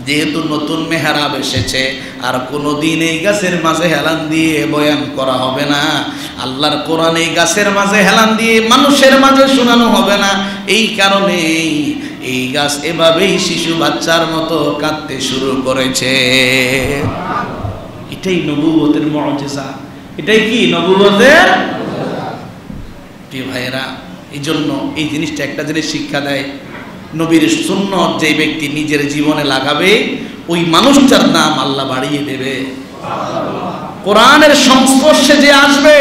যেহেতু নতুন মেহরাব এসেছে আর কোনোদিন এই গাছের মাঝে হেলান দিয়ে বয়ান করা হবে না, আল্লাহর কোরআন এই গাছের মাঝে হেলান দিয়ে মানুষের মাঝে শোনানো হবে না, এই কারণেই এই গাছ এভাবেই শিশু বাচ্চার মতো কাঁদতে শুরু করেছে। এটাই নবুয়তের মুজিজা, এটাই কি নবুয়তের। প্রিয় ভাইয়েরা, এই জন্য এই জিনিসটা একটা জিনিস শিক্ষা দেয়, নবীর সুন্নত যে ব্যক্তি নিজের জীবনে লাগাবে ওই মানুষটার নাম আল্লাহ বাড়িয়ে দেবে। কোরআনের সংস্পর্শে যে আসবে,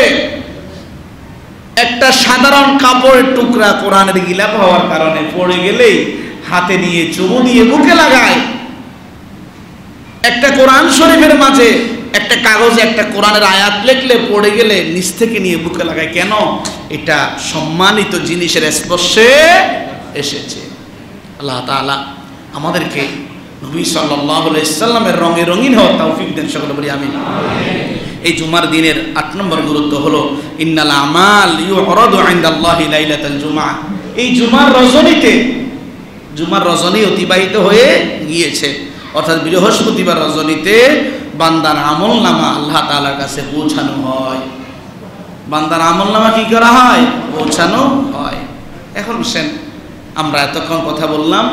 একটা সাধারণ কাপড়ের টুকরা কোরআনের গিলাপ হওয়ার কারণে পড়ে গেলেই হাতে নিয়ে চুমু দিয়ে বুকে লাগায়। একটা কোরআন শরীফের মাঝে একটা কাগজে একটা কোরআনের আয়াত লিখলে পড়ে গেলে নিচ থেকে নিয়ে বুকে লাগায়। কেন? এটা সম্মানিত জিনিসের স্পর্শে এসেছে। আল্লাহ তাআলা আমাদেরকে নবী সাল্লাল্লাহু আলাইহি ওয়াসাল্লামের রঙে রঙিন হওয়ার তৌফিক দেন, সকলে বলি আমিন। এই জুমার দিনের ৮ নম্বর গুরুত্ব হলো ইন্নাল আমাল ইউরাদু ইনদাল্লাহি লাইলাতাল জুমআ। এই জুমার রজনীতে জুমার রজনী অতিবাহিত হয়ে গিয়েছে, অর্থাৎ বৃহস্পতিবার রজনীতে বান্দার আমল নামা আল্লাহ তাআলার কাছে পৌঁছানো হয়। বান্দার আমল নামা কি করা হয়? পৌঁছানো হয়। এখন শুন, আমরা এতক্ষণ কথা বললাম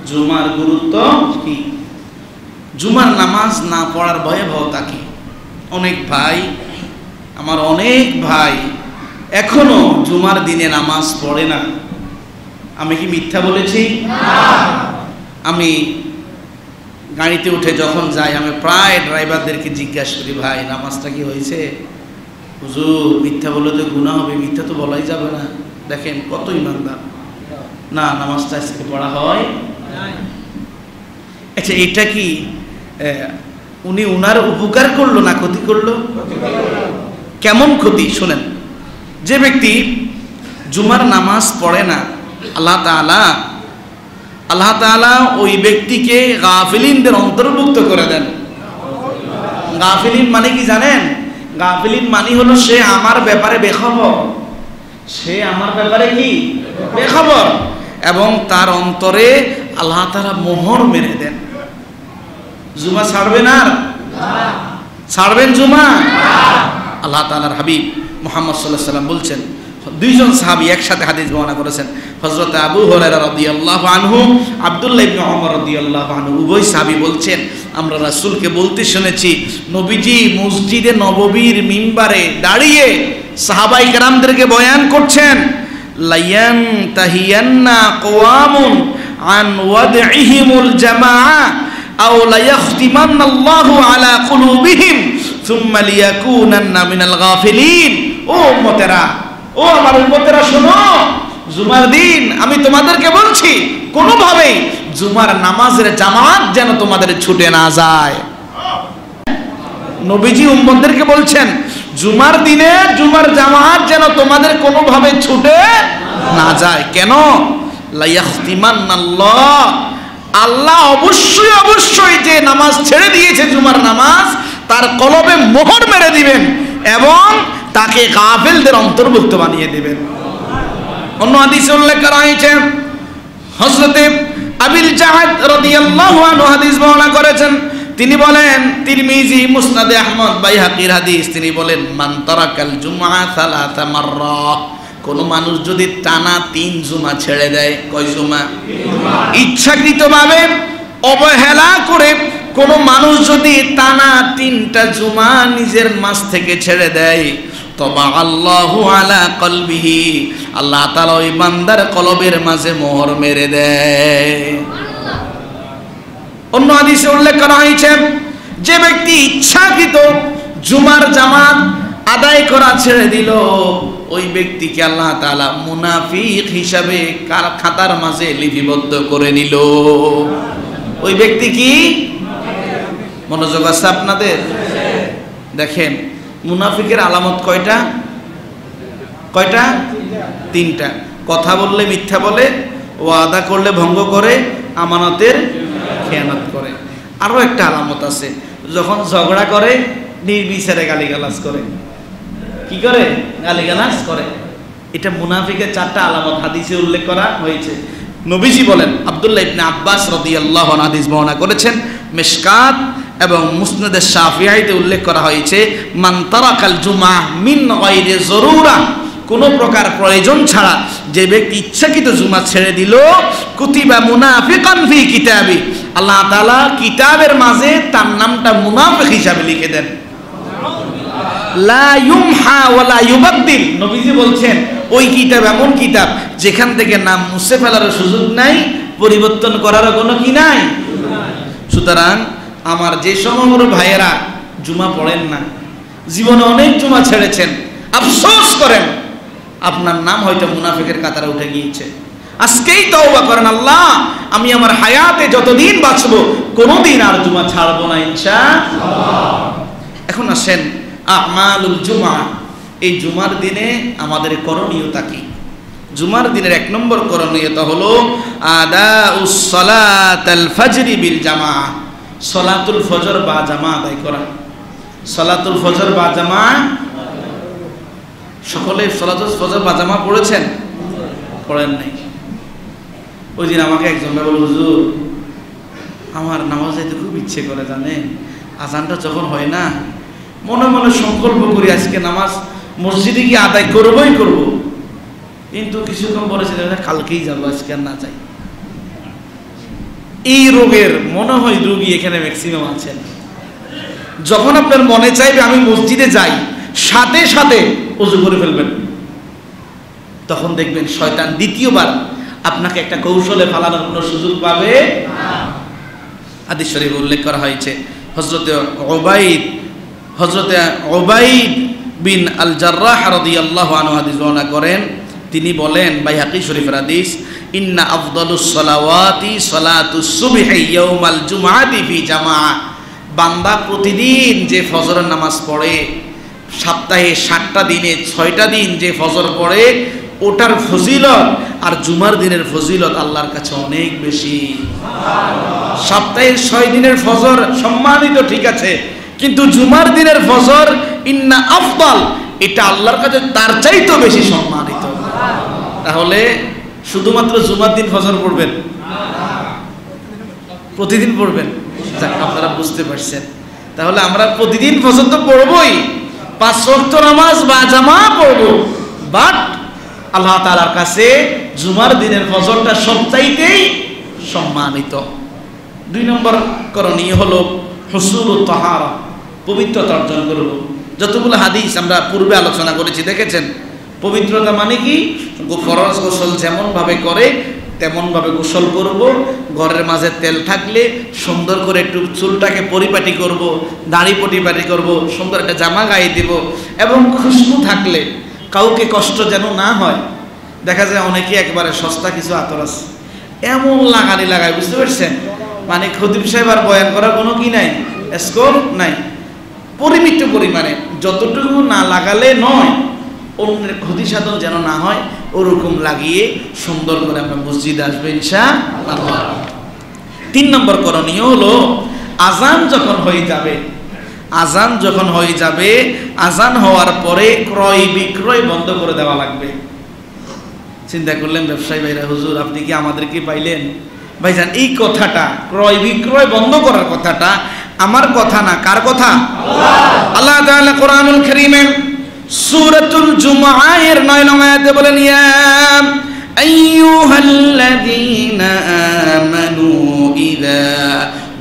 জুমার গুরুত্ব কি, জুমার নামাজ না পড়ার ভয়াবহতা কি। অনেক ভাই, আমার অনেক ভাই এখনো জুমার দিনে নামাজ পড়ে না। আমি কি মিথ্যা বলেছি? আমি গাড়িতে উঠে যখন যাই, আমি প্রায় ড্রাইভারদেরকে জিজ্ঞাসা করি, ভাই নামাজটা কি হয়েছে? হুজুর মিথ্যা বললে তো গুনাহ হবে, মিথ্যা তো বলাই যাবে না। দেখেন কত ইমানদার, না নামাজটা আজকে পড়া হয়। আচ্ছা, এটা কি উনি উনার উপকার করলো না ক্ষতি করলো? কেমন ক্ষতি শোনেন। যে ব্যক্তি জুমার নামাজ পড়ে না, আল্লাহ তাআলা ওই ব্যক্তিকে গাফিলিনদের অন্তর্ভুক্ত করে দেন। গাফিলিন মানে কি জানেন? গাফিলিন মানে হলো সে আমার ব্যাপারে বেখবর, সে আমার ব্যাপারে কি বেখবর, এবং তার অন্তরে আল্লাহ তাআলা মোহর মেরে দেন। জুমা ছাড়বেন? আর ছাড়বেন জুমা? আল্লাহ তাআলার হাবিব মুহাম্মদ সাল্লাল্লাহু আলাইহি ওয়াসাল্লাম বলছেন, দুইজন সাহাবী একসাথে হাদিস বর্ণনা করেছেন, হযরত আবু হুরায়রা রাদিয়াল্লাহু আনহু, আব্দুল্লাহ ইবনে ওমর রাদিয়াল্লাহু আনহু, উভয় সাহাবী বলছেন, আমরা রাসূলকে বলতে শুনেছি, নবীজি মসজিদে নববীর মিম্বারে দাঁড়িয়ে সাহাবায়ে কেরামদেরকে বয়ান করছেন, লায়ান তাহিয়ান্না কওয়ামুন আন ওয়াদইহিমুল জামাআ আও লায়াখতিমান্নাল্লাহু আলা কুলুবিহিম সুম্মা লিয়াকুনান্না মিনাল গাফিলিন। ও উম্মতেরা, ও আমার উম্মতেরা, শোনো, জুমার দিন আমি তোমাদেরকে বলছি, কোনোভাবেই জুমার নামাজের জামাত যেন তোমাদের ছুটে না যায়। নবীজি উম্মতদেরকে বলছেন, জুমার দিনে জুমার জামাত যেন তোমাদের কোনোভাবে ছুটে না যায়। কেন? লায়াখতিমান্নাল্লাহ, আল্লাহ অবশ্যই অবশ্যই যে নামাজ ছেড়ে দিয়েছে জুমার নামাজ, তার কলবে মোহর মেরে দিবেন এবং তাকে গাফিলদের অন্তর্ভুক্ত বানিয়ে দিবেন। অন্য হাদিসে উল্লেখ করা হয়েছে, হযরতে আবিল জাহাদ রাদিয়াল্লাহু আনহু হাদিস বর্ণনা করেছেন, তিনি বলেন, তিরমিজি, মুসনাদে আহমদ, বাইহাকির হাদিস, তিনি বলেন, মান তারাকাল জুমআ সালাসা মাররা, কোন মানুষ যদি টানা 3 জুমা ছেড়ে দেয়, কয় জুমা? ইচ্ছাকৃতভাবে অবহেলা করে কোন মানুষ যদি টানা 3টা জুমা নিজের মাঝ থেকে ছেড়ে দেয়, তবা আল্লাহু আলা কলবিহি, আল্লাহ তাআলা ওই বান্দার কলবের মাঝে মোহর মেরে দেয়। অন্য হাদিসে উল্লেখ করা হয়েছে, যে ব্যক্তি ইচ্ছাকৃত জুমার জামাত আদায় করা ছেড়ে দিল, ওই ব্যক্তিকে আল্লাহ তাআলা মুনাফিক হিসাবে খাতার মাঝে লিপিবদ্ধ করে নিল। ওই ব্যক্তি কি? মনোযোগ আছে আপনাদের? দেখেন, মুনাফিকের আলামত কয়টা? কয়টা? 3টা। কথা বললে মিথ্যা বলে, ওয়াদা করলে ভঙ্গ করে, আমানতের খেয়ানত করে। আরো একটা আলামত আছে, যখন ঝগড়া করে নির্বিচারে গালিগালাজ করে। কি করে? গালিগালাজ করে। এটা মুনাফিকের 4টা আলামত হাদিসে উল্লেখ করা হয়েছে। নবীজি বলেন, আব্দুল্লাহ ইবনে আব্বাস রাদিয়াল্লাহু আনহু হাদিস বর্ণনা করেছেন, মিশকাত এবং মুসনাদে শাফিঈতে উল্লেখ করা হয়েছে, মান তারাকাল জুমআ মিন গায়রি যরুরা, কোন প্রকার প্রয়োজন ছাড়া যে ব্যক্তি ইচ্ছাকৃত জুমা ছেড়ে দিল, কুতিবা মুনাফিকান ফি কিতাবি, আল্লাহ তাআলা কিতাবের মাঝে তার নামটা মুনাফিক হিসাবে লিখে দেন। লা ইউমহা ওয়ালা ইউবাদদিল, নবীজি বলছেন ওই কিতাব এমন কিতাব যেখান থেকে নাম মুছে ফেলার সুযোগ নাই, পরিবর্তন করার কোনো কি নাই। সুতরাং আমার যে সমগ্র ভাইয়েরা জুমা পড়েন না, জীবনে অনেক জুমা ছেড়েছেন, আফসোস করেন, আপনার নাম হয়তো মুনাফিকের কাতারে উঠে গিয়েছে। আজকেই তওবা করেন, আল্লাহ আমি আমার হায়াতে যতদিন বাঁচব কোনোদিন আর জুমা ছাড়বো না ইনশাআল্লাহ। এখন আসেন আমালুল জুমা, এই জুমার দিনে আমাদের করণীয়তা কি? জুমার দিনের 1 নম্বর করণীয়তা হলো আদাউস সালাতাল ফজরি বিল জামা, সালাতুল ফজর বা জামা আদায় করা। সালাতুল ফজর বা জামা, সকলে সালাতুল ফজর বা জামা পড়েছেন? পড়েন নাই? ওই দিন আমাকে একজন বলল, হুজুর আমার নামাজ যাইতে খুব ইচ্ছে করে, জানেন আজানটা যখন হয় না মনে মনে সংকল্প করি আজকে নামাজ মসজিদে গিয়ে আদায় করবই করব, কিন্তু কিছুক্ষণ পরে কালকেই যাবো, আজকে আর না যাই। এই রোগের মনে হয় রোগী এখানে ম্যাক্সিমাম আছেন। যখন আপনার মনে চাইবে আমি মসজিদে যাই, সাথে সাথে ওযু করে ফেলবেন, তখন দেখবেন শয়তান দ্বিতীয়বার আপনাকে একটা কৌশলে ফালানোর কোনো সুযোগ পাবে না। হাদিস শরীফে উল্লেখ করা হয়েছে হযরতে উবাইদ বিন আল জাররাহ রাদিয়াল্লাহু আনহু হাদিস বর্ণনা করেন। তিনি বলেন, বাইহাকী শরীফের হাদিস, ইন্না আফদালুস সালাওয়াতি সালাতুস সুবহি ইয়াউমাল জুমআতি ফি জামাআহ। বান্দা প্রতিদিন যে ফজরের নামাজ পড়ে, সপ্তাহে 7টা দিনে 6টা দিন যে ফজর পড়ে, ওটার ফজিলত আর জুমার দিনের ফজিলত আল্লাহর কাছে অনেক বেশি। সপ্তাহে 6 দিনের ফজর সম্মানিত, ঠিক আছে, কিন্তু জুমার দিনের ফজর ইন্না আফদাল, এটা আল্লাহর কাছে তার চাইতেও বেশি সম্মানিত। তাহলে শুধুমাত্র জুমার দিন ফজর পড়বেন, প্রতিদিন পড়বেন? আপনারা বুঝতে পারছেন। তাহলে আমরা প্রতিদিন ফজর তো পড়বই, 5 ওয়াক্ত নামাজ বা জামা পড়ব, বাট আল্লাহ তাআলার কাছে জুমার দিনের ফজরটা সবচাইতেই সম্মানিত। 2 নম্বর করণীয় হলো হুসুলুত তাহারা, পবিত্রতা অর্জন করব। যতগুলো হাদিস আমরা পূর্বে আলোচনা করেছি দেখেছেন, পবিত্রতা মানে কি? ফরজ গোসল যেমন ভাবে করে তেমন ভাবে গোসল করব, ঘরের মাঝে তেল থাকলে সুন্দর করে একটু চুলটাকে পরিপাটি করব, দাড়ি পরিপাটি করব, সুন্দর একটা জামা গায়ে দিব, এবং খুশবু থাকলে কাউকে কষ্ট যেন না হয়। দেখা যায় অনেকে একবারে সস্তা কিছু আতর আছে, এমন লাগানি লাগায়, বুঝতে পারছেন? মানে খতিব সাহেব আর বয়ান করার কোনো কি নাই, স্কোপ নাই, পরিমিত পরিমাণে, যতটুকু না লাগালে নয়, অন্যের ক্ষতি সাধন যেন না হয়, ওরকম লাগিয়ে সুন্দর করে আমরা মসজিদে আসবে ইনশাআল্লাহ। 3 নম্বর করণীয় হলো আজান যখন হয়ে যাবে, আজান হওয়ার পরে ক্রয় বিক্রয় বন্ধ করে দেওয়া লাগবে। চিন্তা করলেন ব্যবসায়ী ভাইরা, হুজুর আপনি কি আমাদেরকে পাইলেন? ভাইজান, এই কথাটা, ক্রয় বিক্রয় বন্ধ করার কথাটা আমার কথা না, কার কথা? আল্লাহ তাআলা কোরআনুল কারীমে সূরাতুল জুমআ এর 9 নং আয়াতে বলেন, ইয়া আইয়ুহাল্লাযীনা আমানু ইযা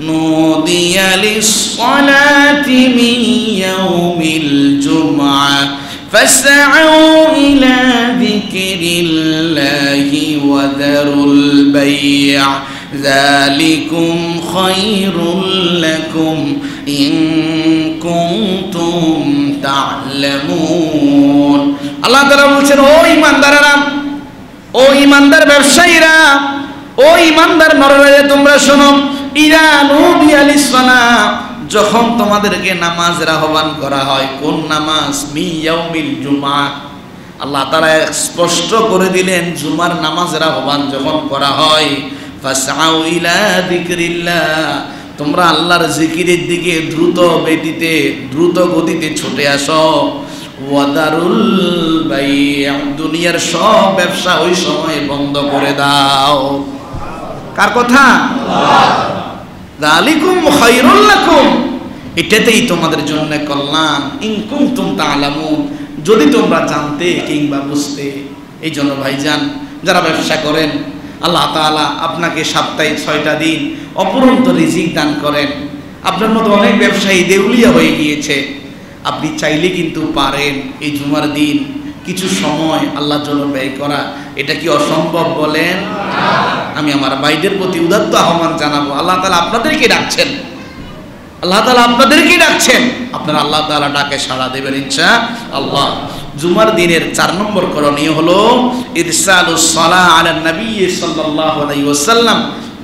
নুদিয়া লিস-সালাতি মিন ইয়াউমিল জুমআ ফাসআউ ইলা যিকরিল্লাহি ওয়া যারুল বাই', যালিকুম খায়রুল লাকুম ইন কুনতুম তা'লামুন। আল্লাহ তাআলা বলছেন, ও ঈমানদারেরা, ও ঈমানদার ব্যবসায়ীরা, ও ঈমানদার নরনারীরা, তোমরা শোনো, ইযা নুদিয়া লিস-সালাত, যখন তোমাদেরকে নামাজের আহ্বান করা হয়, কোন নামাজ? মিন ইয়াউমিল জুমআ। আল্লাহ তাআলা স্পষ্ট করে দিলেন, জুমার নামাজের আহ্বান যখন করা হয়, ফাসআউ ইলা যিকরিল্লাহ, তোমরা আল্লাহর জিকিরের দিকে দ্রুত গতিতে ছুটে আসো। ওয়াদারুল বাই', দুনিয়ার সব ব্যবসা ওই সময় বন্ধ করে দাও। কার কথা? যালিকুম খায়রুল লাকুম, এটাতেই তোমাদের জন্য কল্যাণ, ইন কুনতুম তা'লামুন, যদি তোমরা জানতে কিংবা বুঝতে। এই জন্য ভাইজান, যারা ব্যবসা করেন, আল্লাহ তাআলা আপনাকে সপ্তাহে 6টা দিন অপরন্ত রিজিক দান করেন। আপনার মতো অনেক ব্যবসায়ী দেউলিয়া হয়ে গিয়েছে, আপনি চাইলে কিন্তু পারেন এই জুমার দিন কিছু সময় আল্লাহর জন্য ব্যয় করা। এটা কি অসম্ভব বলেন? আমি আমার ভাইদের প্রতি উদাত্ত আহ্বান জানাবো, আল্লাহ তাআলা আপনাদেরকে ডাকছেন, আপনারা আল্লাহ তাআলা ডাকে সাড়া দেবেন ইনশাআল্লাহ। জুমার দিনের 4 নম্বর করণীয় হলো ইরসালুস সালাহ আলান নবী সাল্লাল্লাহু আলাইহি ওয়াসাল্লাম,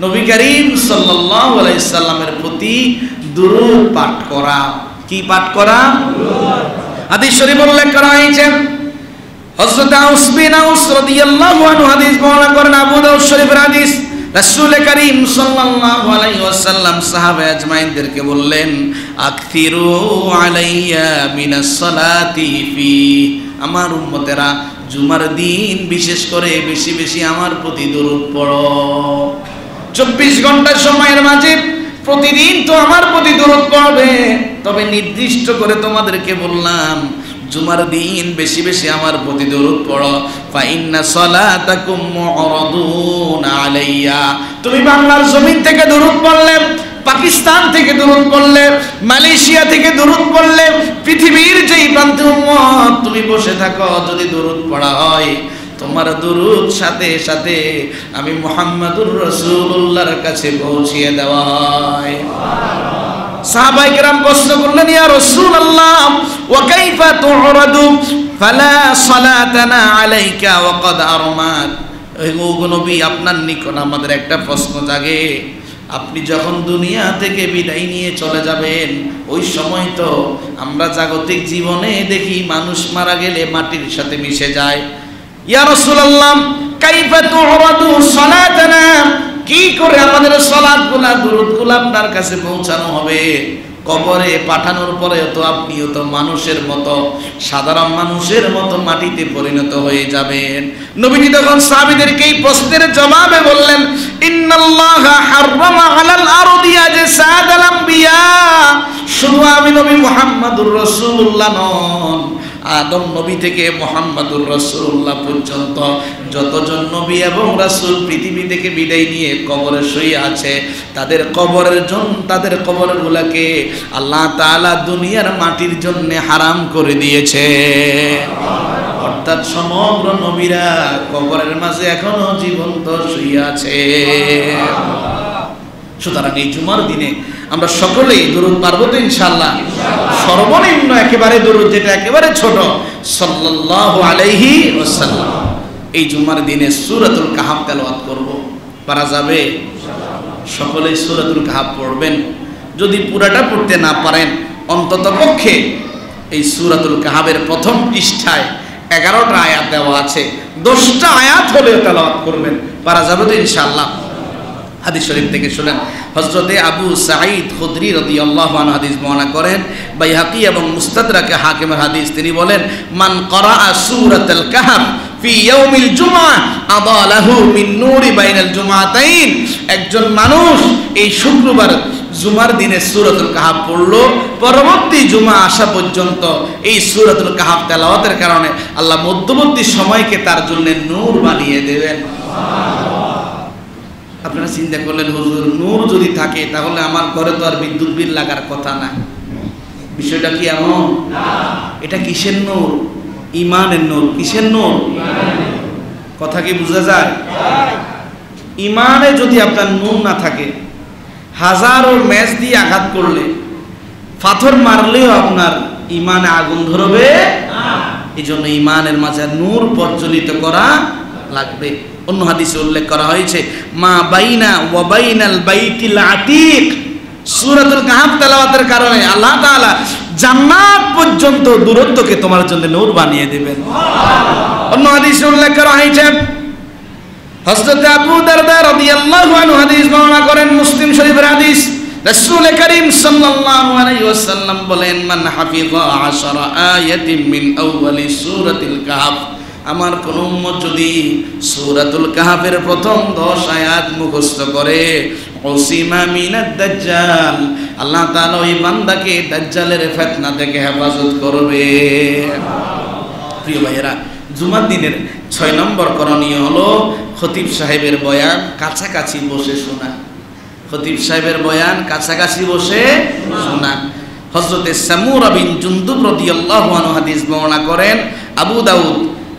নবী করিম সাল্লাল্লাহু আলাইহি সাল্লামের প্রতি দুরূদ পাঠ করা। কি পাঠ করা? হাদিস শরীফ উল্লেখ করা হয়েছে, হযরত আউস বিন আউস রাদিয়াল্লাহু আনহু হাদিস বর্ণনা করেন, আবু দাউদ শরীফের হাদিস। রাসূল করিম সাল্লাল্লাহু আলাইহি ওয়াসাল্লাম সাহাবা আজমাইনদেরকে বললেন, আকথিরু আলাইয়া মিনাস সালাতি ফি, আমার উম্মতেরা জুমার দিন বিশেষ করে বেশি বেশি আমার প্রতি দরুদ পড়ো। 24 ঘন্টা সময়ের মাঝে প্রতিদিন তো আমার প্রতি দরুদ পড়বে, তবে নির্দিষ্ট করে তোমাদেরকে বললাম জুমার দিন বেশি বেশি আমার প্রতি দরুদ পড়ো। ফা ইন্না সালাতাকুম মু'রাদুন আলাইয়া, তুমি বাংলার জমিন থেকে দরুদ পড়লে, পাকিস্তান থেকে দরুদ পড়লে, মালয়েশিয়া থেকে দরুদ পড়লে, পৃথিবীর যেই প্রান্তে উম্মত তুমি বসে থাকো, যদি দরুদ পড়া হয় তোমার দরুদ সাথে সাথে আমি মুহাম্মাদুর রাসূলুল্লাহর কাছে পৌঁছিয়ে দেওয়া হয়। সাহাবায়ে কেরাম প্রশ্ন করলেন, ইয়া রাসূলুল্লাহ ওয়া কাইফা তু'রাদু ফালা সালাতানা আলাইকা ওয়া ক্বাদ আরমাত। ওগো নবী, আপনার নিকট আমাদের একটা প্রশ্ন জাগে, আপনি যখন দুনিয়া থেকে বিদায় নিয়ে চলে যাবেন, ওই সময় তো আমরা জাগতিক জীবনে দেখি মানুষ মারা গেলে মাটির সাথে মিশে যায়। ইয়া রাসূলুল্লাহ কাইফা তু'রাদু সালাতানা, কি করে আমাদের সালাতগুলো দুরূদগুলো আপনার কাছে পৌঁছানো হবে? কবরে পাঠানোর পরে তো আপনিও তো মানুষের মতো, সাধারণ মানুষের মতো মাটিতে পরিণত হয়ে যাবেন। নবীজি তখন সাহাবীদেরকে এই প্রশ্নের জবাবে বললেন, ইন্নাল্লাহা হাররামা আলাল আরদি আজসাদাল আম্বিয়া, শুধু আমি নবী মুহাম্মাদুর রাসূলুল্লাহ নন, আদম নবী থেকে মুহাম্মাদুর রাসূলুল্লাহ পর্যন্ত যতজন নবী এবং রাসূল পৃথিবী থেকে বিদায় নিয়ে কবরে শুয়ে আছে, তাদের কবরগুলোকে আল্লাহ তাআলা দুনিয়ার মাটির জন্য হারাম করে দিয়েছে। অর্থাৎ সমগ্র নবীরা কবরের মাঝে এখনো জীবন্ত শুয়ে আছে। সুতরাং এই জুমার দিনে আমরা সকলেই দরুদ পারবো তো ইনশাআল্লাহ? সর্বনিম্ন একেবারে দরুদ যেটা একেবারে ছোট, সাল্লাল্লাহু আলাইহি ওয়াসাল্লাম। এই জুমার দিনে সূরাতুল কাহাফ তেলাওয়াত করব, পারা যাবে? সকলেই সূরাতুল কাহাফ পড়বেন। যদি পুরাটা পড়তে না পারেন, অন্তত পক্ষে এই সূরাতুল কাহাফের প্রথম পৃষ্ঠায় 11টা আয়াত দেওয়া আছে, 10টা আয়াত হলেও তেলাওয়াত করবেন, পারা যাবে তো ইনশাআল্লাহ? হাদিস শরীফ থেকে শুনেন, হযরতে আবু সাঈদ খুদরি রাদিয়াল্লাহু আনহু হাদিস বর্ণনা করেন, বাইহাকি এবং মুস্তাদরাকে হাকিমের হাদিস। তিনি বলেন, মান ক্বারাআ সূরাতুল কাহফ ফি ইয়াউমিল জুমআহ আদালাহু মিন নূরি বাইনাল জুমআতাইন, একজন মানুষ এই শুক্রবার জুমার দিনে সূরাতুল কাহফ পড়লো, পরবর্তী জুমা আসা পর্যন্ত এই সূরাতুল কাহফ তেলাওয়াতের কারণে আল্লাহ মধ্যবর্তী সময়কে তার জন্য নূর বানিয়ে দেবেন। আপনারা চিন্তা করলেন, হুজুর নূর যদি থাকে তাহলে আমার ঘরে তো আর বিদ্যুৎ বিল লাগার কথা না। বিষয়টা কি এমন? এটা কিসের নূর? ঈমানের নূর। কিসের নূর? কথা কি বোঝা যায়? ঈমানে যদি আপনার নূর না থাকে, হাজারো ম্যাচ দিয়ে আঘাত করলে, পাথর মারলেও আপনার ঈমানে আগুন ধরবে না। এই জন্য ঈমানের মাঝে নূর প্রজ্বলিত করা লাগবে। অন্য হাদিসে উল্লেখ করা হয়েছে, মা বাইনা ওয়া বাইনাল বাইতিল আতীক, সূরাতুল কাহফ তেলাওয়াতের কারণে আল্লাহ তাআলা জান্নাত পর্যন্ত দূরত্বকে তোমার জন্য নূর বানিয়ে দেবেন। অন্য হাদিসে উল্লেখ করা হয়েছে, হযরত আবু দারদা রাদিয়াল্লাহু আনহু হাদিস বর্ণনা করেন, মুসলিম শরীফের হাদিস। রাসূল করিম সাল্লাল্লাহু আলাইহি ওয়াসাল্লাম বলেন, মান হাফিযা 10 আয়াতিন মিন আউয়ালি সূরাতিল কাহফ, আমার কোন উম্মত যদি সূরাতুল কাহফের প্রথম 10 আয়াত মুখস্থ করে, উসিমা মিনাদ দাজ্জাল, আল্লাহ তাআলা ওই বান্দাকে দাজ্জালের ফিতনা থেকে হেফাজত করবে। প্রিয় ভাইয়েরা, জুমার দিনের 6 নম্বর করণীয় হলো খতিব সাহেবের বয়ান কাছাকাছি বসে শোনা। খতিব সাহেবের বয়ান কাছাকাছি বসে শোনা। হযরতে সামূরা বিন জুনদুব রাদিয়াল্লাহু আনহু হাদিস বর্ণনা করেন, আবু দাউদ,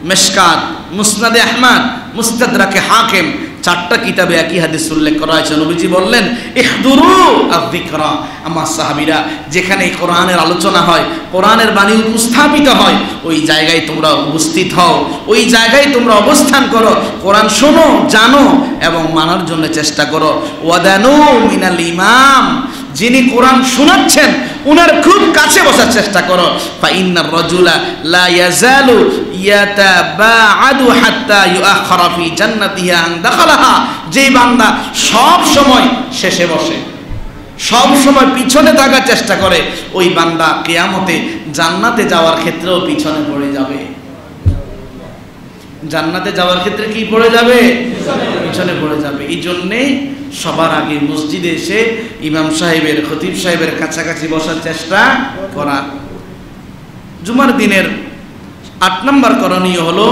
মিশকাত, মুসনাদে আহমদ, মুস্তাদরাকে হাকিম, 4টা কিতাবে একই হাদিস উল্লেখ করা হয়েছে। নবীজি বললেন, ইহদুরু আয-যিকরা, আমার সাহাবীরা, যেখানে কোরআনের আলোচনা হয়, কোরআনের বাণী উপস্থাপিত হয়, ওই জায়গায় তোমরা উপস্থিত হও, ওই জায়গায় তোমরা অবস্থান করো, কোরআন শোনো, জানো এবং মানার জন্য চেষ্টা করো। ওয়াদানু মিনাল ইমাম, যিনি কোরআন শোনাচ্ছেন উনার খুব কাছে বসার চেষ্টা করো। ফা ইন্নার রাজুলা লা ইয়াজালু ইয়াতাবাআদু হাত্তা ইউআখরা ফি জান্নাতিহা আন দাখালাহা, যেই বান্দা সব সময় শেষে বসে, সব সময় পিছনে থাকার চেষ্টা করে, ওই বান্দা কিয়ামতে জান্নাতে যাওয়ার ক্ষেত্রেও পিছনে পড়ে যাবে। জান্নাতে যাওয়ার ক্ষেত্রে কি পড়ে যাবে? পিছনে পড়ে যাবে। এই জন্যে সবার আগে মসজিদে এসে ইমাম সাহেবের, খতিব সাহেবের কাছাকাছি বসার চেষ্টা করা। জুমার দিনের 8 নম্বর করণীয় হলো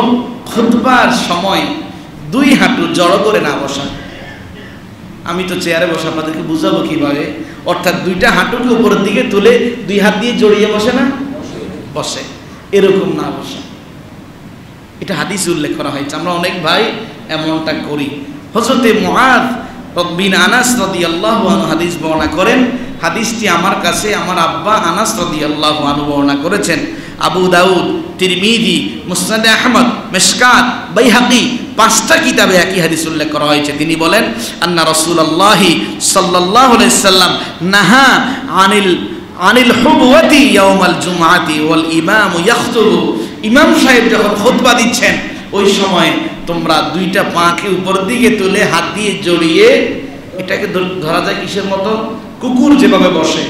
খুতবার সময় 2 হাঁটু জড়ো করে না বসা। আমি তো চেয়ারে বসে আপনাদেরকে বুঝাবো কিভাবে, অর্থাৎ 2টা হাঁটুকে উপরের দিকে তুলে 2 হাত দিয়ে জড়িয়ে বসে না, বসে এরকম না বসা। এটা হাদিসে উল্লেখ করা হয়েছে, আমরা অনেক ভাই এমনটা করি। হযরতে মুআয বিন আনাস রাদিয়াল্লাহু আনহু হাদিস বর্ণনা করেন। হাদিসটি আমার কাছে আমার আব্বা আনাস রাদিয়াল্লাহু আনহু বর্ণনা করেছেন। আবু দাউদ, তিরমিজি, মুসনাদে আহমদ, মিশকাত, বাইহাকি 5টা কিতাবে একই হাদিস উল্লেখ করা হয়েছে। তিনি বলেন আন্না রাসূলুল্লাহি সাল্লাল্লাহু আলাইহি সাল্লাম নাহা আনিল হুবওয়াতি ইয়াউমাল জুমআতি ওয়াল ইমামু ইয়াখতুবু। ইমাম সাহেব যখন খুতবা দিচ্ছেন ওই সময় তোমরা 2টা পাকে উপরের দিকে তুলে হাত দিয়ে জড়িয়ে, এটাকে ধরা যায় কিসের মতো? কুকুর যেভাবে বসে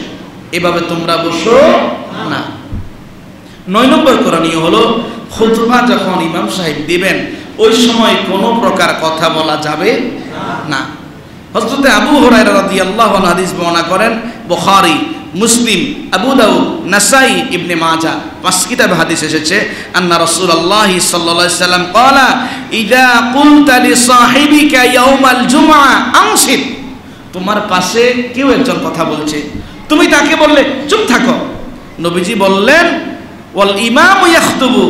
এভাবে তোমরা বসো না। 9 নম্বর করণীয় হলো খুতবা যখন ইমাম সাহেব দিবেন ওই সময় কোনো প্রকার কথা বলা যাবে না। হযরত আবু হুরায়রা রাদিয়াল্লাহু আনহু হাদিস বর্ণনা করেন, বুখারী, মুসলিম, আবু দাউদ, নাসাই, ইবনে মাজাহ 5 কিতাবে হাদিস এসেছে। আন্না রাসূলুল্লাহ সাল্লাল্লাহু আলাইহি সাল্লাম ক্বালা ইযা কুলতা লি সাহিবিকা ইয়াউমাল জুমআ আনসিত। তোমার পাশে কেউ একজন কথা বলছে, তুমি তাকে বললে চুপ থাকো। নবীজি বললেন ওয়াল ইমামু ইয়াখতুবু,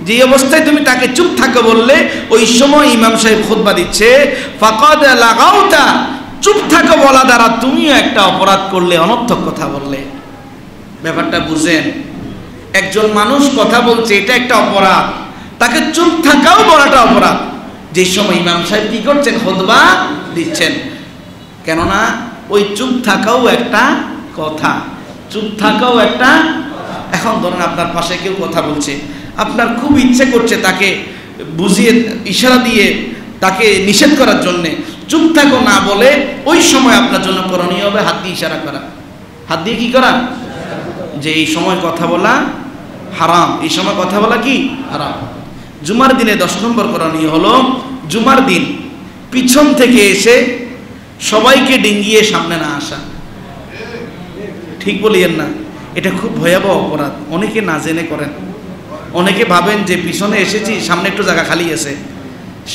যে অবস্থায় তুমি তাকে চুপ থাকো বললে ওই সময় ইমাম সাহেব খুতবা দিচ্ছে, ফাকাদ লাগাউতা, চুপ থাকো বলা দ্বারা তুমিও একটা অপরাধ করলে, অনর্থক কথা বললে। ব্যাপারটা বুঝেন, একজন মানুষ কথা বলছে এটা একটা অপরাধ, তাকে চুপ থাকাও বলাটা অপরাধ। যে সময় ইমাম সাহেব কি করছেন? খুতবা দিচ্ছেন। কেননা ওই চুপ থাকাও একটা কথা, চুপ থাকাও একটা। এখন ধরেন আপনার পাশে কেউ কথা বলছে, আপনার খুব ইচ্ছে করছে তাকে বুঝিয়ে ইশারা দিয়ে তাকে নিষেধ করার জন্যে, চুপ থাকো না বলে ওই সময় আপনার জন্য করণীয় হবে হাত দিয়ে ইশারা করা। হাত দিয়ে কি করা? যে এই সময় কথা বলা হারাম, এই সময় কথা বলা কি হারাম। জুমার দিনে 10 নম্বর করণীয় হলো জুমার দিন পিছন থেকে এসে সবাইকে ডিঙ্গিয়ে সামনে না আসা। ঠিক বলিয়েন না, এটা খুব ভয়াবহ অপরাধ। অনেকে না জেনে করেন। অনেকে ভাবেন যে পিছনে এসেছি, সামনে একটু জায়গা খালি আছে,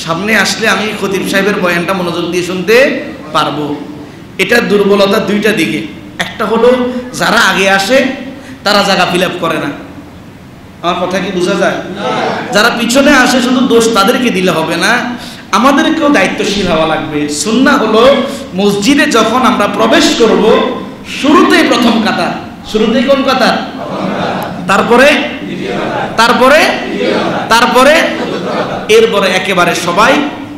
সামনে আসলে আমি খতিব সাহেবের বয়ানটা মনোযোগ দিয়ে শুনতে পারবো। এটা দুর্বলতা 2টা দিকে। একটা হলো যারা আগে আসে তারা জায়গা ফিল আপ করে না। আমার কথা কি বোঝা যায়? যারা পিছনে আসে শুধু দোষ তাদেরকে দিলে হবে না, আমাদেরকেও দায়িত্বশীল হওয়া লাগবে। সুন্নাহ হলো মসজিদে যখন আমরা প্রবেশ করব শুরুতেই প্রথম কাতার, শুরুতেই কোন কাতার? তারপরে এরপরে একেবারে সবাই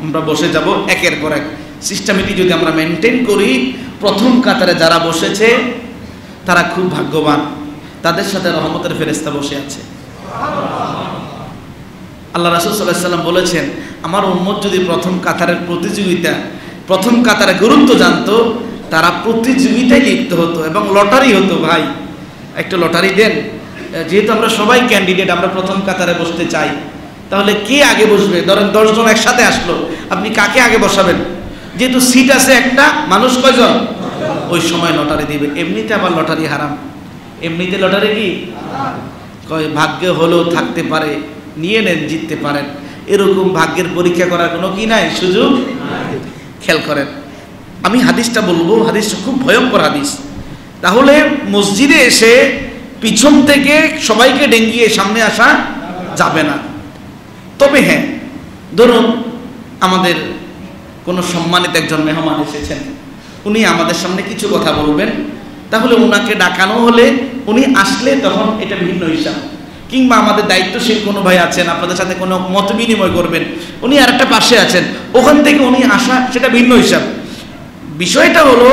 আমরা বসে যাব একের পর এক। সিস্টেমেটিক যদি আমরা মেনটেন করি, প্রথম কাতারে যারা বসেছে তারা খুব ভাগ্যবান, তাদের সাথে রহমতের ফেরেশতা বসে আছে। আল্লাহ রাসূল সাল্লাল্লাহু আলাইহি ওয়াসাল্লাম বলেছেন, আমার উম্মত যদি প্রথম কাতারের প্রতিযোগিতা, প্রথম কাতারে গুরুত্ব জানতো, তারা প্রতিযোগিতায় লিপ্ত হতো এবং লটারি হতো। ভাই একটা লটারি দেন, যেহেতু আমরা সবাই ক্যান্ডিডেট, আমরা প্রথম কাতারে বসতে চাই, তাহলে কে আগে বসবে? ধরেন 10 জন একসাথে আসলো, আপনি কাকে আগে বসাবেন? যেহেতু সিট আছে একটা, মানুষ কয়জন? ওই সময় লটারি দিবেন। এমনিতে আবার লটারি হারাম। এমনিতে লটারি কি কয় ভাগ্যে হলেও থাকতে পারে, নিয়ে নেন, জিততে পারেন। এরকম ভাগ্যের পরীক্ষা করার কোনো কি নাই, সুযোগ। খেয়াল করেন, আমি হাদিসটা বলবো, হাদিসটা খুব ভয়ঙ্কর হাদিস। তাহলে মসজিদে এসে পিছন থেকে সবাইকে ডেঙ্গিয়ে সামনে আসা যাবে না। তবে হ্যাঁ, ধরুন আমাদের কোনো সম্মানিত একজন মেহমান এসেছেন, উনি আমাদের সামনে কিছু কথা বলবেন, তাহলে ওনাকে ডাকানো হলে উনি আসলে তখন এটা ভিন্ন হিসাব। কিংবা আমাদের দায়িত্বশীল কোনো ভাই আছেন, আপনাদের সাথে কোনো মত বিনিময় করবেন, উনি আর একটা পাশে আছেন, ওখান থেকে উনি আসা সেটা ভিন্ন হিসাব। বিষয়টা হলো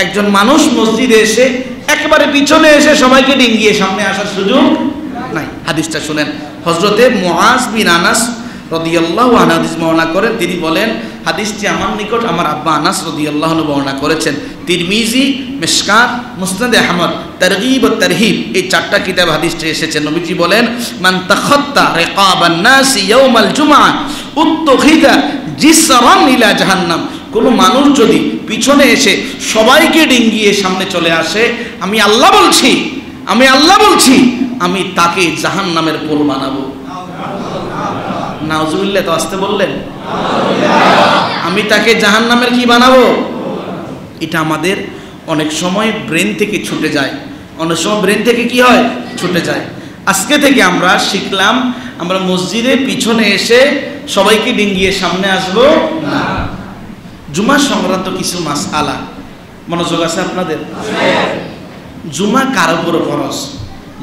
একজন মানুষ মসজিদে এসে একেবারে পিছনে এসে সবাইকে ডিঙ্গিয়ে সামনে আসার সুযোগ নাই। হাদিসটা শুনেন, হযরতে মুআয বিন আনাস রাদিয়াল্লাহু আনহু হাদিস বর্ণনা করেন। তিনি বলেন, হাদিসটি আমার নিকট আমার আব্বা আনাস রাদিয়াল্লাহু আনহু বর্ণনা করেছেন। তিরমিজি, মিশকাত, মুসনাদ আহমদ, তারগীব ও তারহিব এই 4টা কিতাব হাদিসটি এসেছে। নবীজি বলেন, মান তাখাত্তা রিকাবান নাস ইয়াউমাল জুমআ উত্তখিযা জিসরান ইলা জাহান্নাম। কোনো মানুষ যদি পিছনে এসে সবাইকে ডিঙ্গিয়ে সামনে চলে আসে, আমি আল্লাহ বলছি আমি তাকে জাহান্নামের পোল বানাবো। নাউজুবিল্লাহ, তো আসতে বললেন, আমি তাকে জাহান্নামের কি বানাবো? এটা আমাদের অনেক সময় ব্রেন থেকে ছুটে যায়, অনেক সময় ব্রেন থেকে কি হয়, ছুটে যায়। আজকে থেকে আমরা শিখলাম, আমরা মসজিদে পিছনে এসে সবাইকে ডিঙ্গিয়ে সামনে আসবো না। জুমা সংক্রান্ত কিছু মাসআলা মনোযোগ আছে আপনাদের? জুমা কার উপরে ফরজ?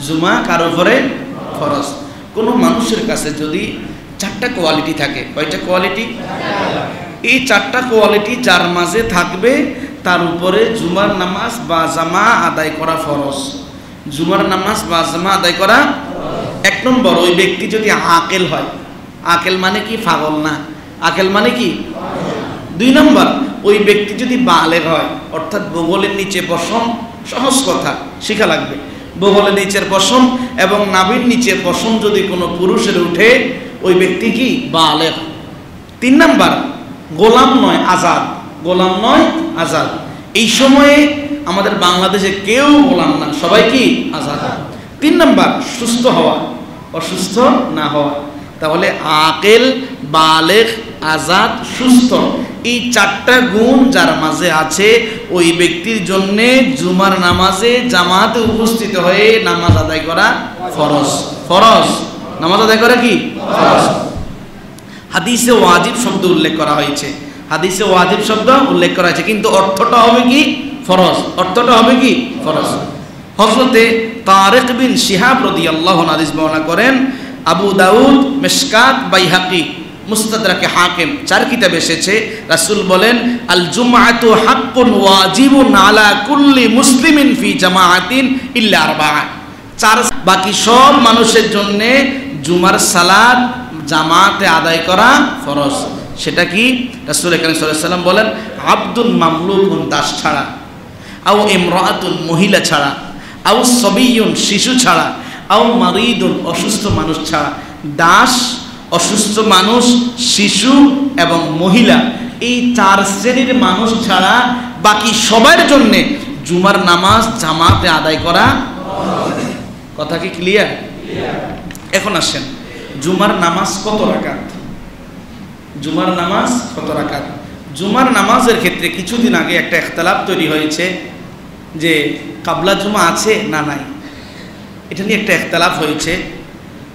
জুমা কার উপরে ফরজ? কোনো মানুষের কাছে যদি 4টা কোয়ালিটি থাকে, কয়টা কোয়ালিটি? এই 4টা কোয়ালিটি যার মাঝে থাকবে তার উপরে জুমার নামাজ বা জামা আদায় করা ফরজ। জুমার নামাজ বা জামা আদায় করা। 1 নম্বর, ওই ব্যক্তি যদি আকেল হয়। আকেল মানে কি? পাগল না। আকেল মানে কি? 2 নম্বর, ওই ব্যক্তি যদি বালেগ হয়, অর্থাৎ বগলের নিচে পশম, সহজ কথা শিখা লাগবে, বগলের নিচের পশম এবং নাভির নিচের পশম যদি কোনো পুরুষের উঠে, ওই ব্যক্তি কি? বালেগ। 3 নম্বর, গোলাম নয়, আজাদ। গোলাম নয়, আজাদ। এই সময়ে আমাদের বাংলাদেশে কেউ গোলাম না, সবাই কি? আজাদ। 3 নম্বর, সুস্থ হওয়া, অসুস্থ না হওয়া। তাহলে আকেল, বালেগ, আজাদ, সুস্থ, এই 4টা গুণ যার মাঝে আছে, ওই ব্যক্তির জন্য জুমার নামাজে জামাতে উপস্থিত হয়ে নামাজ আদায় করা ফরজ। ফরজ নামাজ আদায় করা কি? ফরজ। হাদিসে ওয়াজিব শব্দ উল্লেখ করা হয়েছে, হাদিসে ওয়াজিব শব্দ উল্লেখ করা হয়েছে, কিন্তু অর্থটা হবে কি? ফরজ। অর্থটা হবে কি? ফরজ। হযরতে তারিক বিন শিহাব রাদিয়াল্লাহু আনহু হাদিস বর্ণনা করেন, আবু দাউদ, মিশকাত, বাইহাকি, মুস্তাদরাকে হাকিম 4 কিতাব এসেছে। রাসূল বলেন, আল জুমআতু হাক্কুন ওয়াজিবুন আলা কুল্লি মুসলিমিন ফি জামাআতিন ইল্লা 4। বাকি সব মানুষের জন্য জুমার সালাত জামাতে আদায় করা ফরজ। সেটা কি? রাসূল কারীম সাল্লাল্লাহু আলাইহি ওয়াসাল্লাম বলেন, আব্দুন মামলুকুন, দাস ছাড়া, আও ইমরাআতুন, মহিলা ছাড়া, আও সবিয়ুন, শিশু ছাড়া, আও মারিদুন, অসুস্থ মানুষ ছাড়া। দাস, অসুস্থ মানুষ, শিশু এবং মহিলা, এই 4 শ্রেণীর মানুষ ছাড়া বাকি সবার জন্য জুমার নামাজ জামাতে আদায় করা। কথা কি ক্লিয়ার? এখন আসেন, জুমার নামাজ কত রাকাত? জুমার নামাজ কত রাকাত? জুমার নামাজের ক্ষেত্রে কিছুদিন আগে একটা ইখতিলাফ তৈরি হয়েছে যে কাবলা জুমা আছে না নাই, এটা নিয়ে একটা ইখতিলাফ হয়েছে।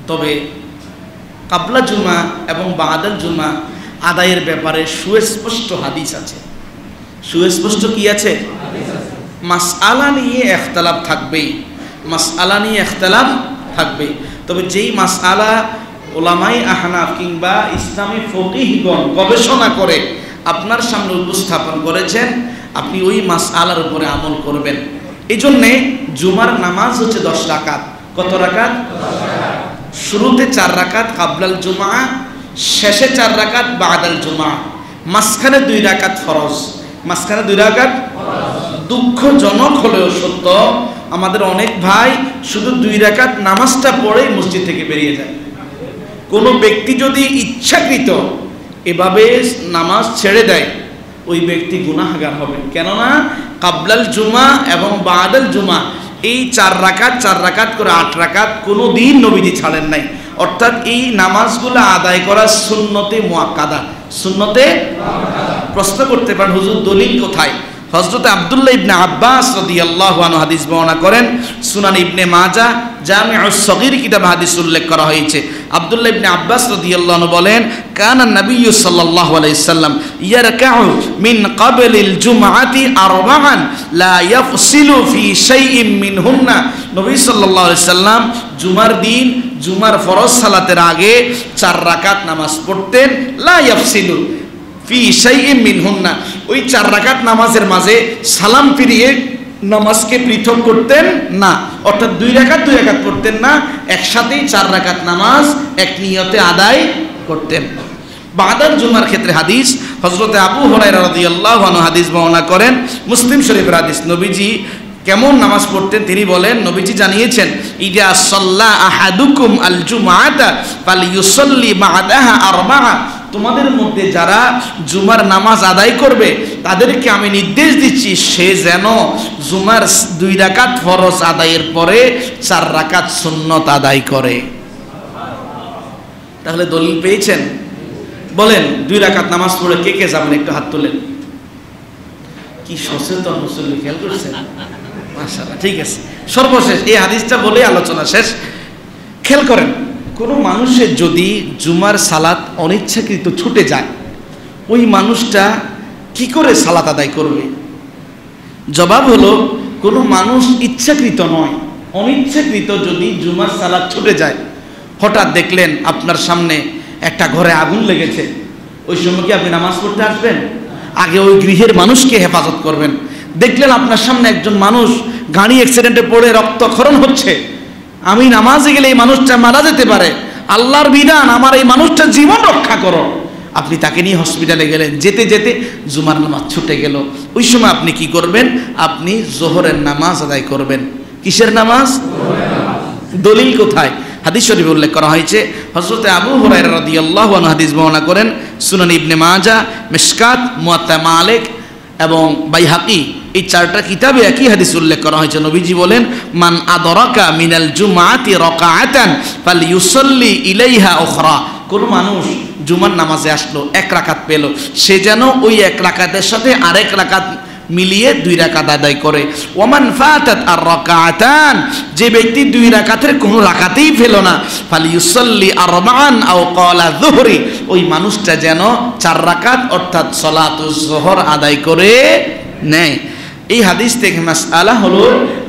তবে কাবলা জুমা এবং বাদাল জুমা আদায়ের ব্যাপারে সুস্পষ্ট হাদিস আছে। সুস্পষ্ট কি আছে? মাসআলা নিয়ে ইখতিলাফ থাকবেই, মাসআলা নিয়ে ইখতিলাফ থাকবেই। তবে যেই মাসআলা উলামায়ে আহনাফ কিংবা ইসলামী ফকিহগণ গবেষণা করে আপনার সামনে উপস্থাপন করেছেন, আপনি ওই মাসআলার উপরে আমল করবেন। এই জন্যে জুমার নামাজ হচ্ছে 10 রাকাত। কত রাকাত? 10 রাকাত। শুরুতে 4 রাকাত কাবলাল জুমা, শেষে 4 রাকাত বাদাল জুমা, মাঝখানে 2 রাকাত ফরজ। মাঝখানে 2 রাকাত ফরজ। দুঃখজনক হলেও সত্য, আমাদের অনেক ভাই শুধু 2 রাকাত নামাজটা পড়ে মসজিদ থেকে বেরিয়ে যায়। কোনো ব্যক্তি যদি ইচ্ছাকৃত এভাবে নামাজ ছেড়ে দেয়, ওই ব্যক্তি গুনাহগার হবে। কেননা কাবলাল জুমা এবং বাদাল জুমা এই 4 রাকাত করে 8 রাকাত কোনো দিন নবীজি ছাড়েন নাই। অর্থাৎ এই নামাজগুলো আদায় করা সুন্নতে মুআক্কাদা। সুন্নতে প্রশ্ন করতে পারেন, হুজুর দলিল কোথায়? হযরত আব্দুল্লাহ ইবনে আব্বাস রাদিয়াল্লাহু আনহু হাদিস বর্ণনা করেন, সুনান ইবনে মাজাহ জামিউস সগীর কিতাবে হাদিস উল্লেখ করা হয়েছে। আব্দুল্লাহ ইবনে আব্বাস রাদিয়াল্লাহু আনহু বলেন, কানা নবী সাল্লাল্লাহু আলাইহি সাল্লাম ইয়ারকাউ মিন ক্বাবলিল জুমআতি আরবাআন লা ইয়াফসিলু ফি শাইইন মিনহুন্না। নবী সাল্লাল্লাহু আলাইহি সাল্লাম জুমার দিন, জুমার ফরজ সালাতের আগে 4 রাকাত নামাজ পড়তেন, লা ইয়াফসিলু ফি শাইইন মিনহুন্না। ওই 4 রাকাত নামাজের মাঝে সালাম ফিরিয়ে নামাজকে পৃথক করতেন না। অর্থাৎ 2 রাকাত পড়তেন না, একসাথেই 4 রাকাত নামাজ এক নিয়তে আদায় করতেন। বাদার জুমার ক্ষেত্রে হাদিস হযরতে আবু হুরায়রা রাদিয়াল্লাহু আনহু হাদিস বর্ণনা করেন, মুসলিম শরীফের হাদিস। নবীজি কেমন নামাজ পড়তেন তিনি বলেন, নবীজি জানিয়েছেন, ইদা সাল্লা আহাদুকুম আল জুমআতা ফালইউসাল্লি বা'দাহা আরবা'a, তোমাদের মধ্যে যারা জুমার নামাজ আদায় করবে তাদেরকে আমি নির্দেশ দিচ্ছি সে যেন জুমার 2 রাকাত ফরজ আদায়ের পরে 4 রাকাত সুন্নত আদায় করে। তাহলে দলিল পেয়েছেন? বলেন 2 রাকাত নামাজ পড়ে কে কে যাবেন একটু হাত তোলেন। কি সচেতন মুসল্লি, খেয়াল করছেন? মাশাআল্লাহ, ঠিক আছে। সর্বশেষ এই হাদিসটা বলে আলোচনা শেষ। খেয়াল করেন, কোনো মানুষের যদি জুমার সালাত অনিচ্ছাকৃত ছুটে যায়, ওই মানুষটা কি করে সালাত আদায় করবে? জবাব হলো, কোনো মানুষ ইচ্ছাকৃত নয়, অনিচ্ছাকৃত যদি জুমার সালাত ছুটে যায়, হঠাৎ দেখলেন আপনার সামনে একটা ঘরে আগুন লেগেছে, ওই সময় কি আপনি নামাজ পড়তে আসবেন? আগে ওই গৃহের মানুষকে হেফাজত করবেন। দেখলেন আপনার সামনে একজন মানুষ গাড়ি অ্যাক্সিডেন্টে পড়ে রক্তক্ষরণ হচ্ছে, আমি নামাজে গেলে এই মানুষটা মারা যেতে পারে, আল্লাহর বিধান আমার এই মানুষটার জীবন রক্ষা করো। আপনি তাকে নিয়ে হসপিটালে গেলেন, যেতে যেতে জুমার নামাজ ছুটে গেল, ওই সময় আপনি কি করবেন? আপনি জোহরের নামাজ আদায় করবেন। কিসের নামাজ? দলিল কোথায়? হাদিস শরীফে উল্লেখ করা হয়েছে, হযরতে আবু হুরায়রা রাদিয়াল্লাহু আনহু হাদিস বর্ণনা করেন, সুনান ইবনে মাজাহ, মিশকাত, মুয়াত্তা মালিক এবং বাইহাকি, এই 4টা কিতাবে একই হাদিস উল্লেখ করা হয়েছে। নবীজি বলেন, মান আদরাকা মিনাল জুমআতি রাকাআতান ফালইউসাল্লি ইলাইহা উখরা, কোন মানুষ জুমার নামাজে আসলো, 1 রাকাত পেল, সে যেন ওই 1 রাকাতের সাথে আরেক রাকাত মিলিয়ে 2 রাকাত আদায় করে। ওমান ফাতাত আর রাকাতান, যে ব্যক্তি 2 রাকাতের কোনো রাকাতেই ফেল না, ফালিউসাল্লি আরবাআন আও ক্বালা যুহরি, ওই মানুষটা যেন 4 রাকাত অর্থাৎ সালাতুজ যোহর আদায় করে নেয়। এই হাদিস থেকে মাসআলা হলো,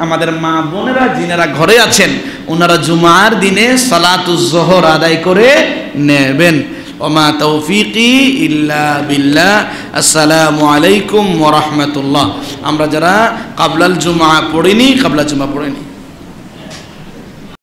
আমাদের মা বোনেরা যিনারা ঘরে আছেন ওনারা জুমার দিনে সালাতুজ যোহর আদায় করে নেবেন। ওমা তৌফিকি ইল্লা বিল্লাহ। আসসালামু আলাইকুম ওয়া রাহমাতুল্লাহ। আমরা যারা কাবলাল জুমা পড়িনি, কাবলা জুমা পড়িনি।